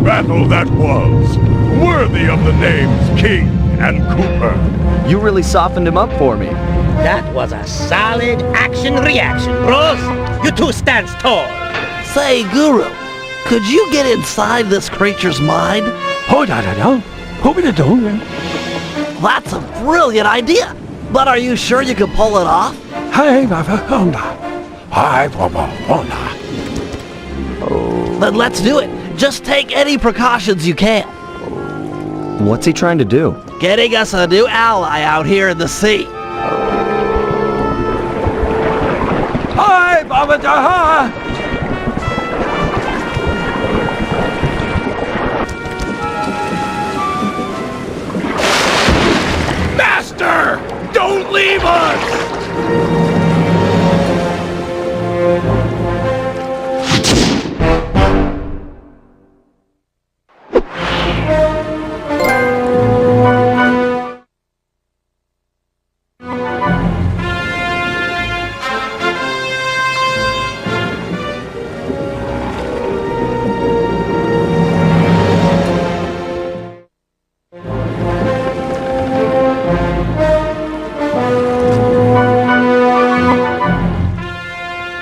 Battle that was, worthy of the names King and Cooper. You really softened him up for me. That was a solid action-reaction, bros. You two stand tall. Say, Guru, could you get inside this creature's mind? That's a brilliant idea. But are you sure you can pull it off? Then let's do it. Just take any precautions you can. What's he trying to do? Getting us a new ally out here in the sea. Hi, Baba Daha! Master! Don't leave us!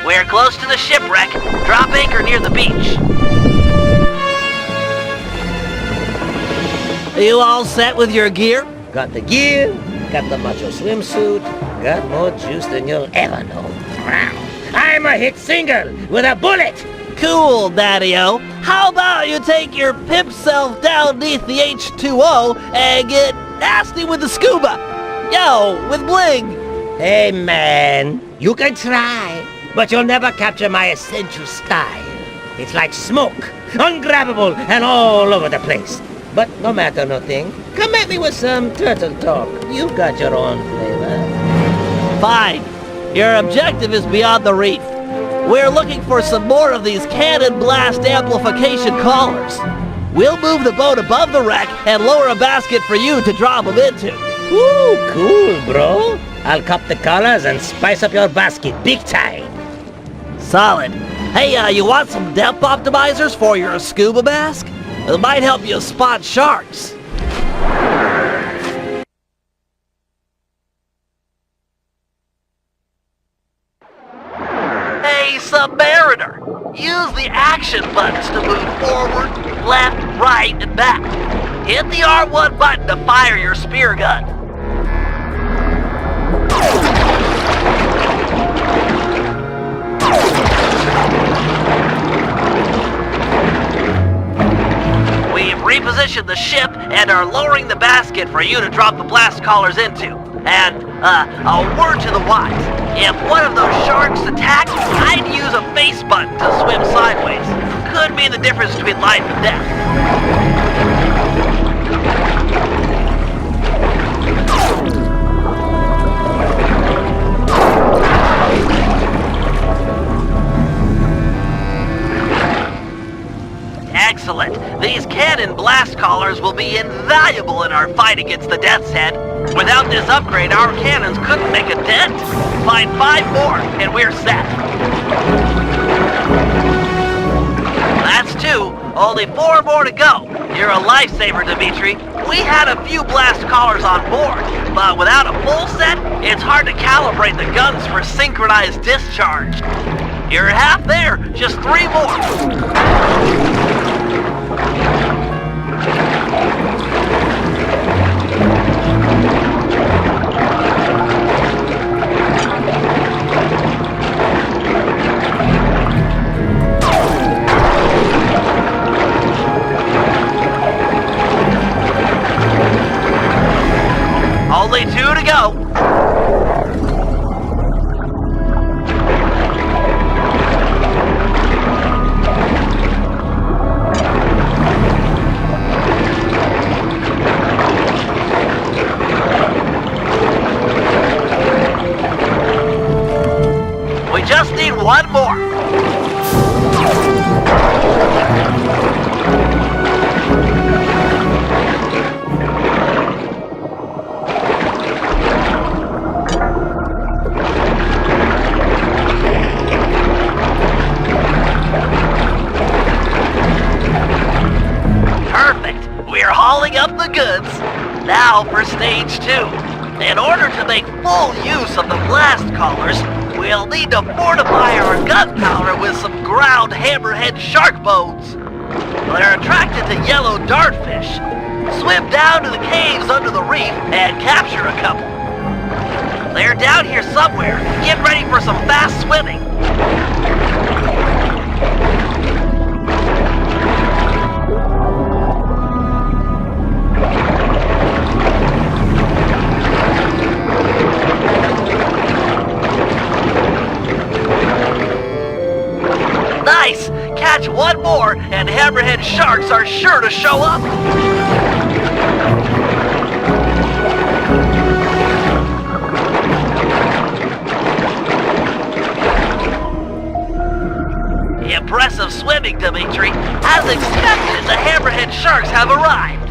We're close to the shipwreck. Drop anchor near the beach. Are you all set with your gear? Got the gear, got the macho swimsuit, got more juice than you'll ever know. I'm a hit single with a bullet! Cool, Daddy-O. How about you take your pimp self down beneath the H2O and get nasty with the scuba? Yo, with bling. Hey man, you can try, but you'll never capture my essential style. It's like smoke, ungrabbable and all over the place. But no matter nothing, come at me with some turtle talk. You got your own flavor. Fine. Your objective is beyond the reef. We're looking for some more of these cannon blast amplification collars. We'll move the boat above the wreck and lower a basket for you to drop them into. Ooh, cool, bro. I'll cop the collars and spice up your basket big time. Solid. Hey, you want some depth optimizers for your scuba mask? It might help you spot sharks. Hey, Submariner! Use the action buttons to move forward, left, right, and back. Hit the R1 button to fire your spear gun. We've repositioned the ship and are lowering the basket for you to drop the blast collars into. And, a word to the wise. If one of those sharks attacked, I'd use a face button to swim sideways. Could mean the difference between life and death. Excellent. These cannon blast collars will be invaluable in our fight against the Death's Head. Without this upgrade, our cannons couldn't make a dent. Find 5 more, and we're set. That's 2. Only 4 more to go. You're a lifesaver, Dimitri. We had a few blast collars on board, but without a full set, it's hard to calibrate the guns for synchronized discharge. You're half there. Just 3 more. Only 2 to go. We just need 1 more. Up the goods. Now for stage 2. In order to make full use of the blast collars, we'll need to fortify our gunpowder with some ground hammerhead shark bones. They're attracted to yellow dartfish. Swim down to the caves under the reef and capture a couple. They're down here somewhere. Get ready for some fast swimming. Nice! Catch 1 more, and hammerhead sharks are sure to show up! Impressive swimming, Dimitri. As expected, the hammerhead sharks have arrived.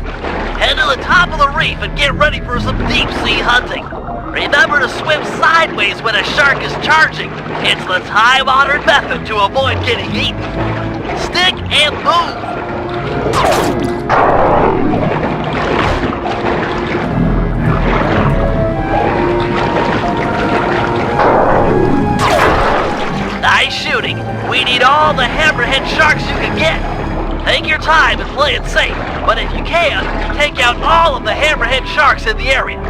Head to the top of the reef and get ready for some deep-sea hunting. Remember to swim sideways when a shark is charging. It's the time-honored method to avoid getting eaten. Stick and move! Nice shooting. We need all the hammerhead sharks you can get. Take your time and play it safe, but if you can, take out all of the hammerhead sharks in the area.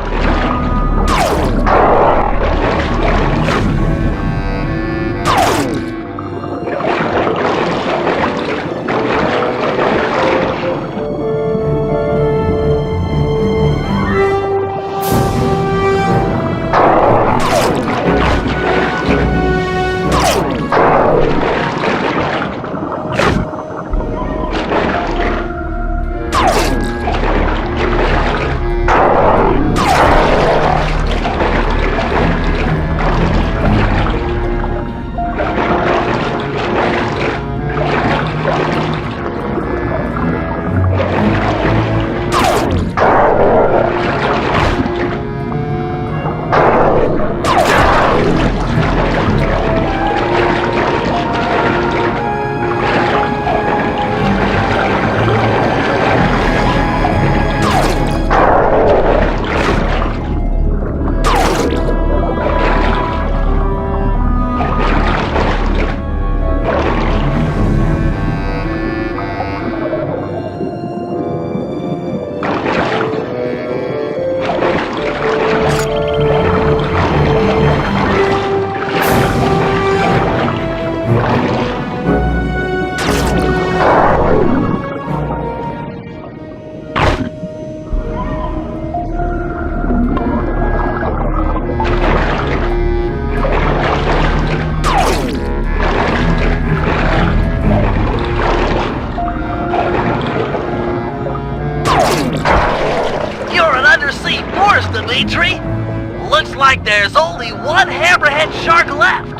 like there's only one hammerhead shark left.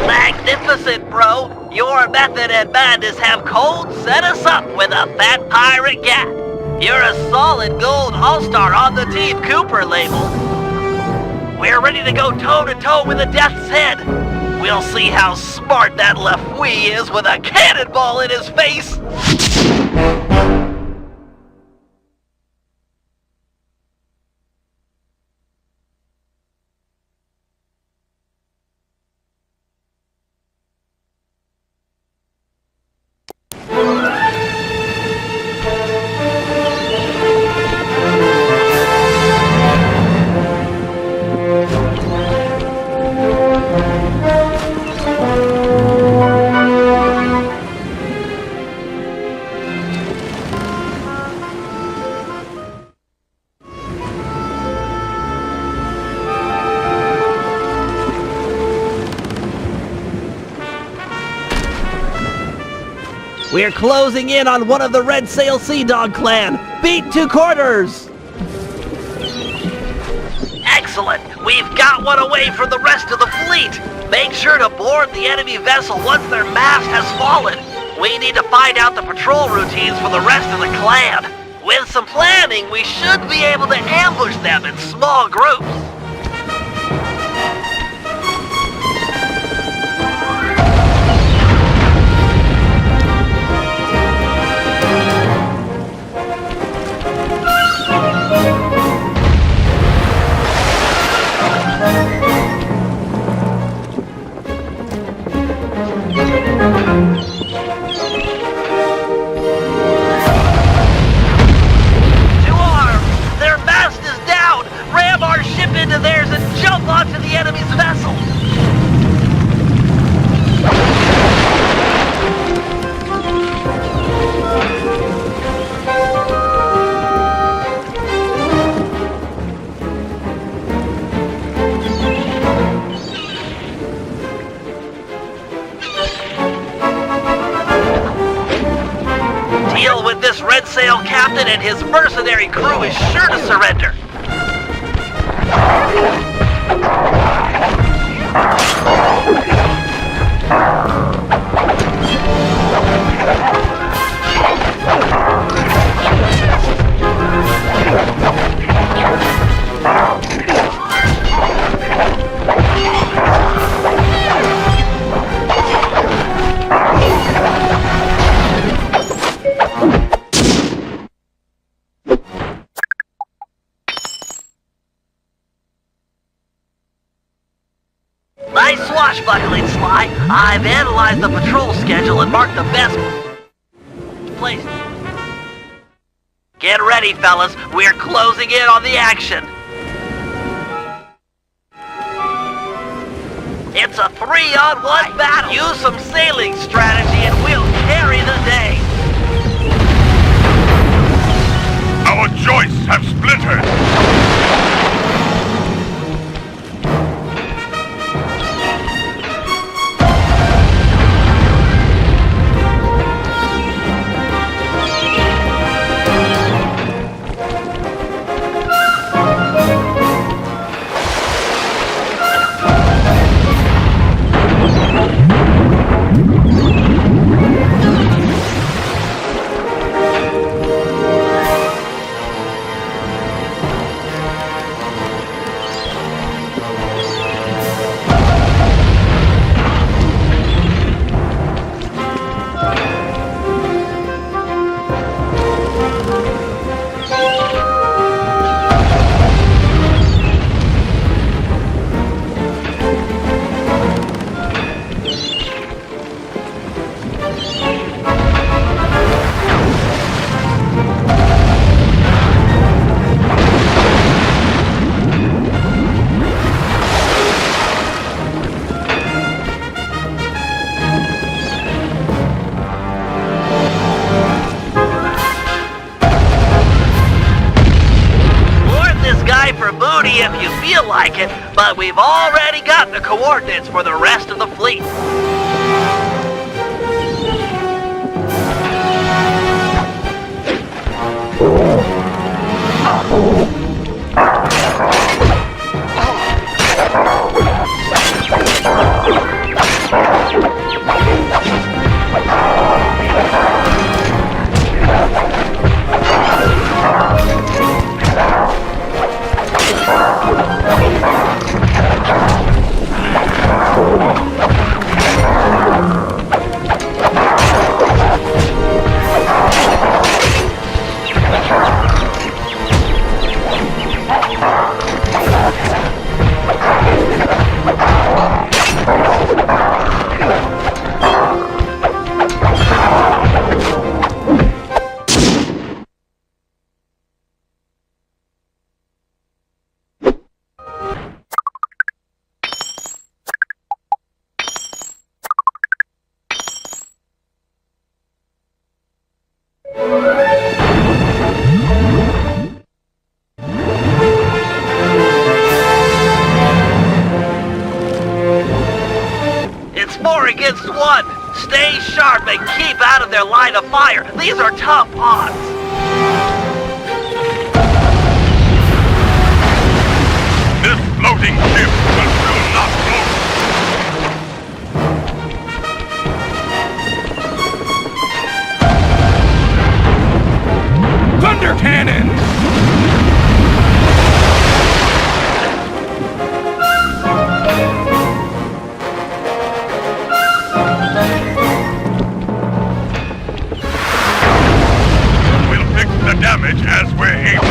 Magnificent, bro. Your method and madness have cold set us up with a fat pirate gat. You're a solid gold all-star on the Team Cooper label. We're ready to go toe-to-toe with the Death's Head. We'll see how smart that Lafouille is with a cannonball in his face. We're closing in on one of the Red Sail Sea Dog clan. Beat 2 quarters! Excellent! We've got one away from the rest of the fleet! Make sure to board the enemy vessel once their mast has fallen. We need to find out the patrol routines for the rest of the clan. With some planning, we should be able to ambush them in small groups. Into theirs and jump onto the enemy's vessel! Deal with this Red Sail captain and his mercenary crew is sure to surrender. Nice swashbuckling, Sly. I've analyzed the patrol schedule and marked the best place. Get ready, fellas. We're closing in on the action. It's a 3-on-1 battle. Use some sailing strategy and we'll carry the day. Our joists have splintered. her booty if you feel like it, but we've already got the coordinates for the rest of the fleet. It's 4 against 1. Stay sharp and keep out of their line of fire. These are tough odds. This floating ship will not float. Thunder cannon! The damage as we're able.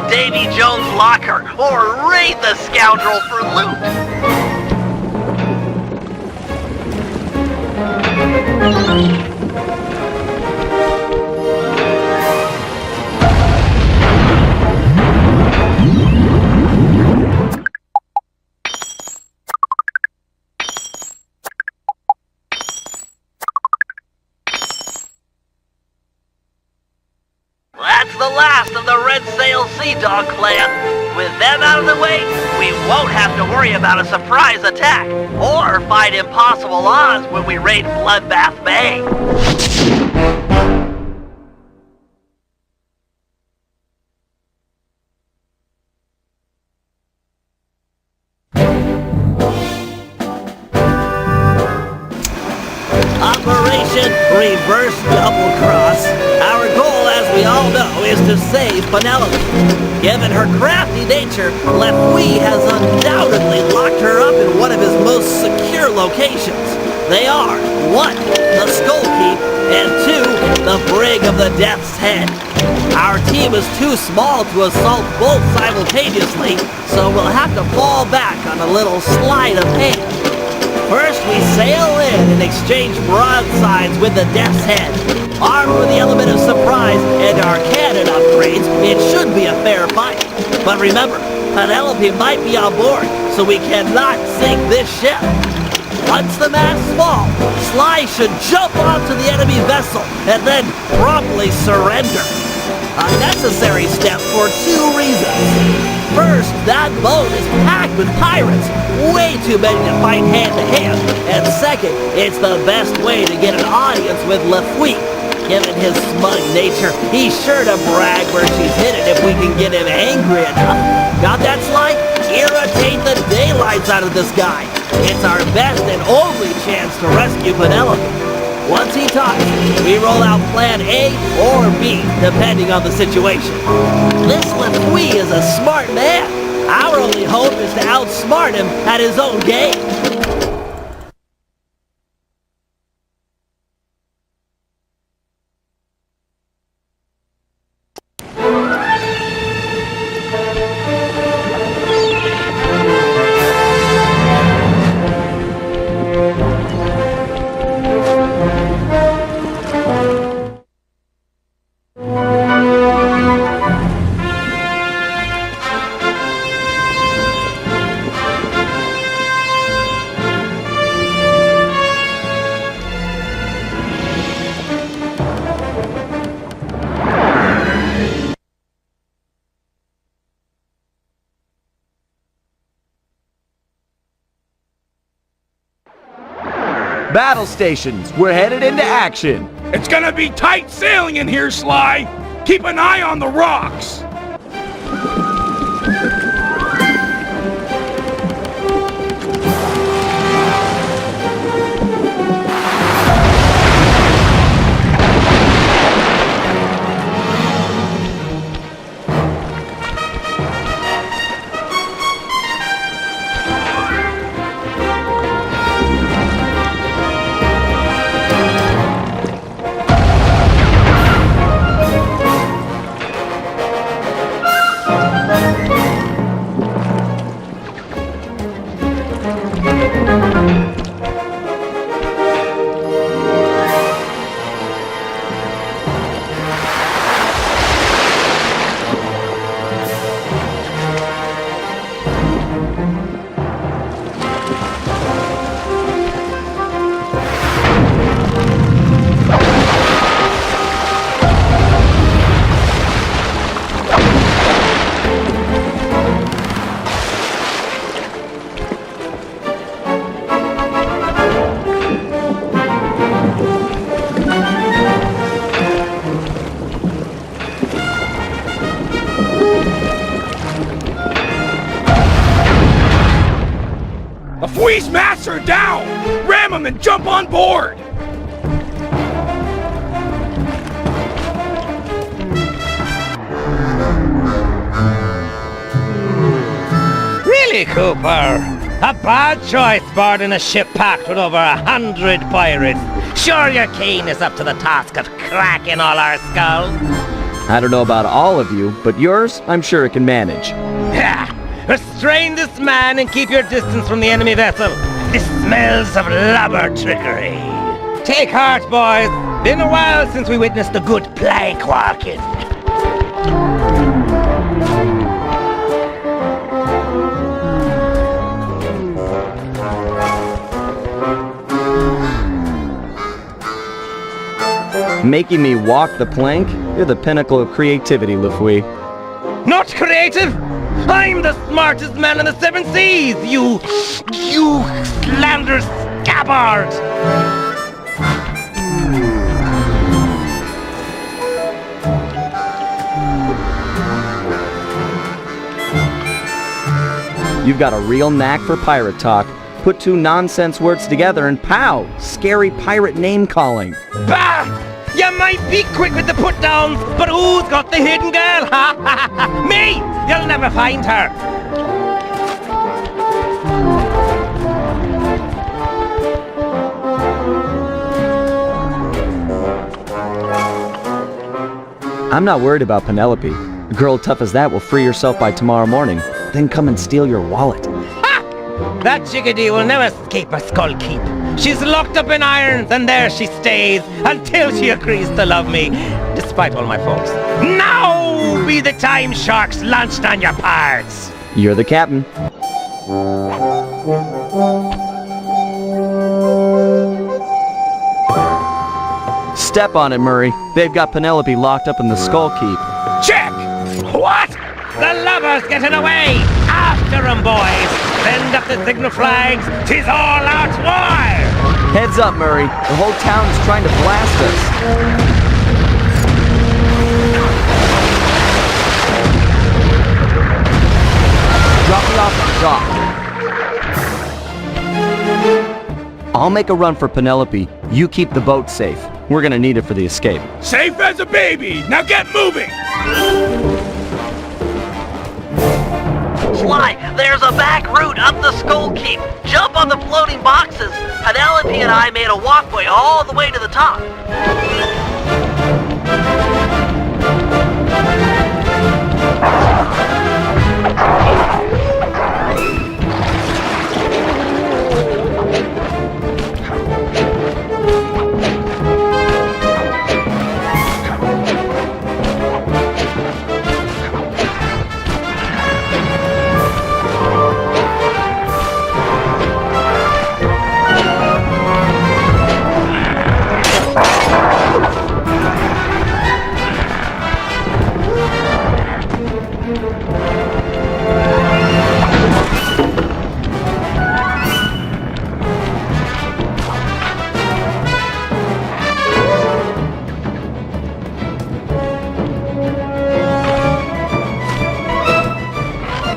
Davy Jones' locker, or raid the scoundrel for loot. That's the last of the Red Sail Sea Dog clan. With them out of the way, we won't have to worry about a surprise attack, or fight impossible odds when we raid Bloodbath Bay. Operation Reverse Double Cross. Our goal, as we all know, is to save Penelope. Given her crafty nature, Lefouille has undoubtedly locked her up in one of his most secure locations. They are 1. The Skull Keep, and 2. The Brig of the Death's Head. Our team is too small to assault both simultaneously, so we'll have to fall back on a little sleight of hand. First, we sail in and exchange broadsides with the Death's Head. Armed with the element of surprise and our cannon upgrades, it should be a fair fight. But remember, Penelope might be on board, so we cannot sink this ship. Once the masts fall, Sly should jump onto the enemy vessel and then promptly surrender. A necessary step for two reasons. First, that boat is packed with pirates, way too many to fight hand-to-hand. And second, it's the best way to get an audience with Lafouille. Given his smug nature, he's sure to brag where she's hidden if we can get him angry enough. Got that, Sly? Irritate the daylights out of this guy. It's our best and only chance to rescue Penelope. Once he talks, we roll out plan A or B, depending on the situation. This Lafouille is a smart man. Our only hope is to outsmart him at his own game. Battle stations, we're headed into action. It's gonna be tight sailing in here, Sly. Keep an eye on the rocks. Lafouille's masts are down! Ram them and jump on board! Really, Cooper? A bad choice boarding a ship packed with over 100 pirates. Sure your Keen is up to the task of cracking all our skulls? I don't know about all of you, but yours, I'm sure it can manage. Ha! Restrain this man and keep your distance from the enemy vessel. This smells of lubber trickery. Take heart, boys. Been a while since we witnessed a good plank walking. Making me walk the plank? You're the pinnacle of creativity, Lafouille. Not creative? I'm the smartest man in the seven seas, you slanderous scabbard! You've got a real knack for pirate talk. Put two nonsense words together and pow! Scary pirate name-calling. Bah! You might be quick with the put-downs, but who's got the hidden girl? Ha ha ha! Me! You'll never find her! I'm not worried about Penelope. A girl tough as that will free herself by tomorrow morning, then come and steal your wallet. Ha! That chickadee will never escape a skull keep. She's locked up in irons, and there she stays until she agrees to love me, despite all my faults. Now be the time sharks launched on your parts! You're the captain. Step on it, Murray. They've got Penelope locked up in the Skull Keep. Check! What? The lover's getting away! After 'em, boys! Send up the signal flags! 'Tis all out war! Heads up, Murray. The whole town's trying to blast us. Drop me off at the dock. I'll make a run for Penelope. You keep the boat safe. We're gonna need it for the escape. Safe as a baby! Now get moving! Sly, there's a back route up the Skull Keep. Jump on the floating boxes. Penelope and I made a walkway all the way to the top.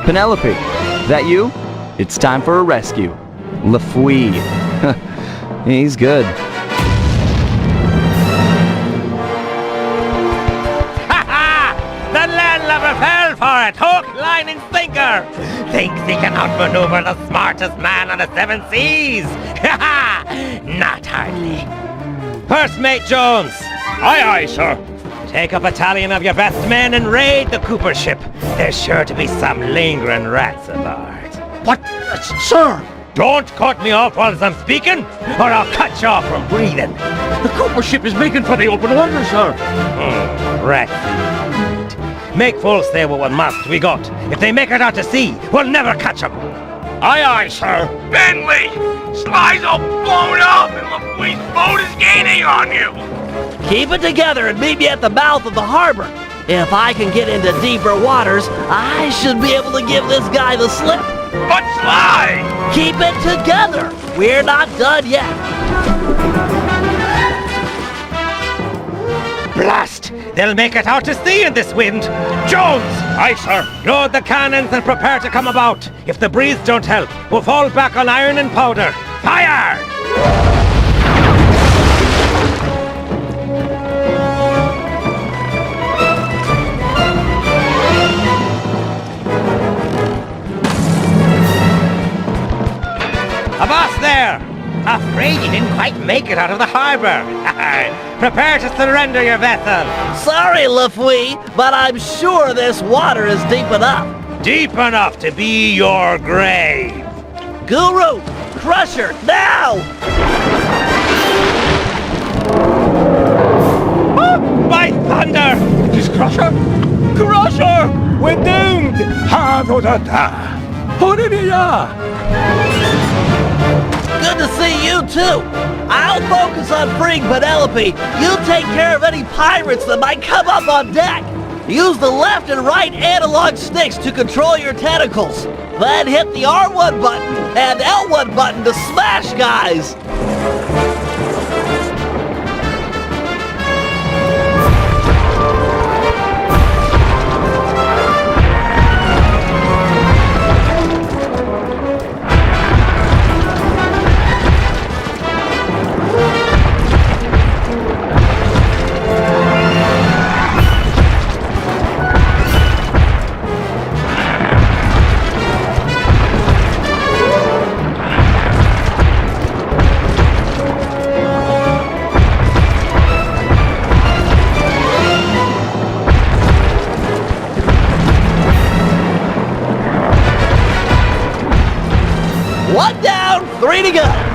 Penelope, is that you? It's time for a rescue. LaFouille. He's good. Ha ha! The landlubber fell for it! Hook, line, and sinker! Thinks he can outmaneuver the smartest man on the 7 seas! Ha ha! Not hardly. First Mate Jones! Aye, aye, sir. Take a battalion of your best men and raid the Cooper ship. There's sure to be some lingering rats aboard. What? Sir! Don't cut me off while I'm speaking, or I'll cut you off from breathing. The Cooper ship is making for the open water, sir. Rats indeed. Make full stay with what must we got. If they make it out to sea, we'll never catch them. Aye, aye, sir. Bentley! Sly's all blown up and LaFouille's boat is gaining on you! Keep it together and meet me at the mouth of the harbor. If I can get into deeper waters, I should be able to give this guy the slip. But Sly! Keep it together. We're not done yet. Blast! They'll make it out to sea in this wind. Jones! Aye, sir. Load the cannons and prepare to come about. If the breeze don't help, we'll fall back on iron and powder. Fire! Avast there! Afraid you didn't quite make it out of the harbor. Prepare to surrender your vessel. Sorry, LaFouille, but I'm sure this water is deep enough. Deep enough to be your grave. Guru, Crusher, now! Oh, by thunder! Is Crusher? Crusher! We're doomed! Good to see you too. I'll focus on freeing Penelope. You take care of any pirates that might come up on deck. Use the left and right analog sticks to control your tentacles. Then hit the R1 button and L1 button to smash guys. One down, 3 to go.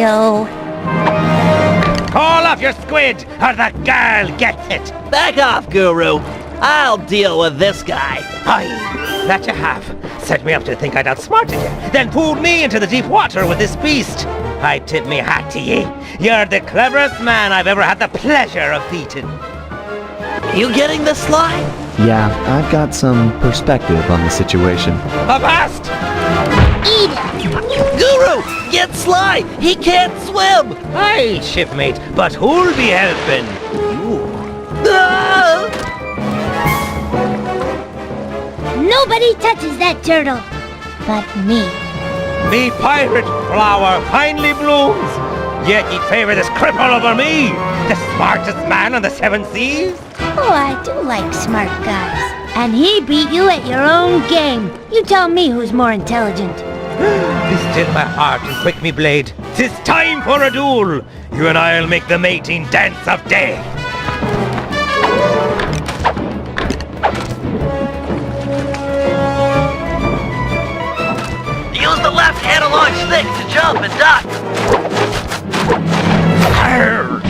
Joe. Call off your squid, or the girl gets it. Back off, Guru. I'll deal with this guy. Aye, that you have. Set me up to think I'd outsmarted you, then pulled me into the deep water with this beast. I tip me hat to ye. You're the cleverest man I've ever had the pleasure of beating. You getting this, Sly? Yeah, I've got some perspective on the situation. Avast! Eat it. Guru, get Sly. He can't swim. Aye, shipmate, but who'll be helping? You. Ah! Nobody touches that turtle. But me. Me pirate flower finally blooms. Yet ye favor this cripple over me, the smartest man on the seven seas? Oh, I do like smart guys. And he beat you at your own game. You tell me who's more intelligent. Be still my heart and quick me blade. 'Tis time for a duel. You and I'll make the mating dance of death. Use the left analog stick to jump and duck. Arr!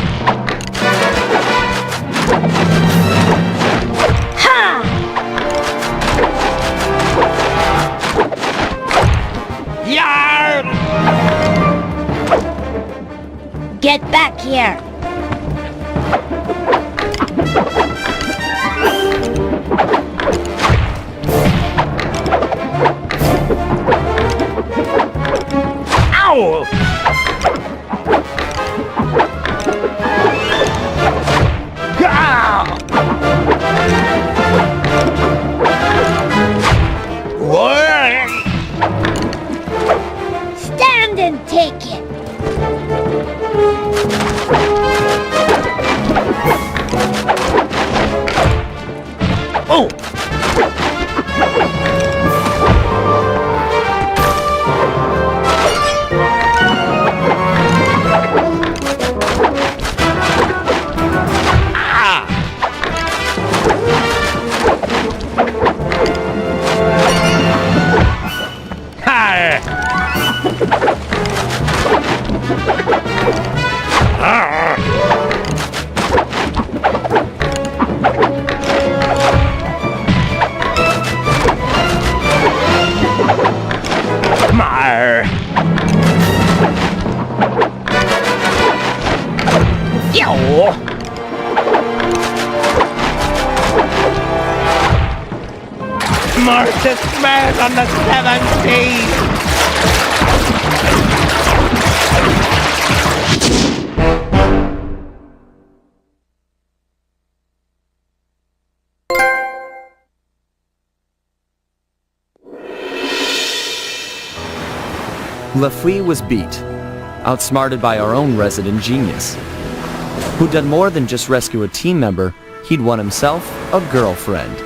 Ha! Yarr! Get back here. Ow! Ah! What? Stand and take it. Oh! Ah! Ha! Ah! Mar! Yo! Smartest man on the seven seas! Lafouille was beat, outsmarted by our own resident genius, who'd done more than just rescue a team member, he'd won himself a girlfriend.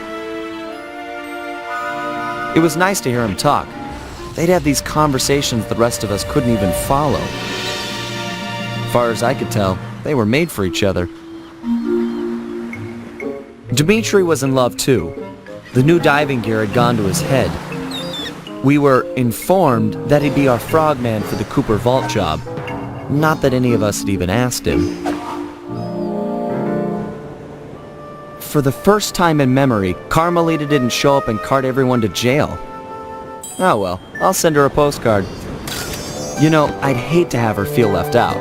It was nice to hear him talk. They'd have these conversations the rest of us couldn't even follow. Far as I could tell, they were made for each other. Dimitri was in love too. The new diving gear had gone to his head. We were informed that he'd be our frogman for the Cooper Vault job. Not that any of us had even asked him. For the first time in memory, Carmelita didn't show up and cart everyone to jail. Oh well, I'll send her a postcard. You know, I'd hate to have her feel left out.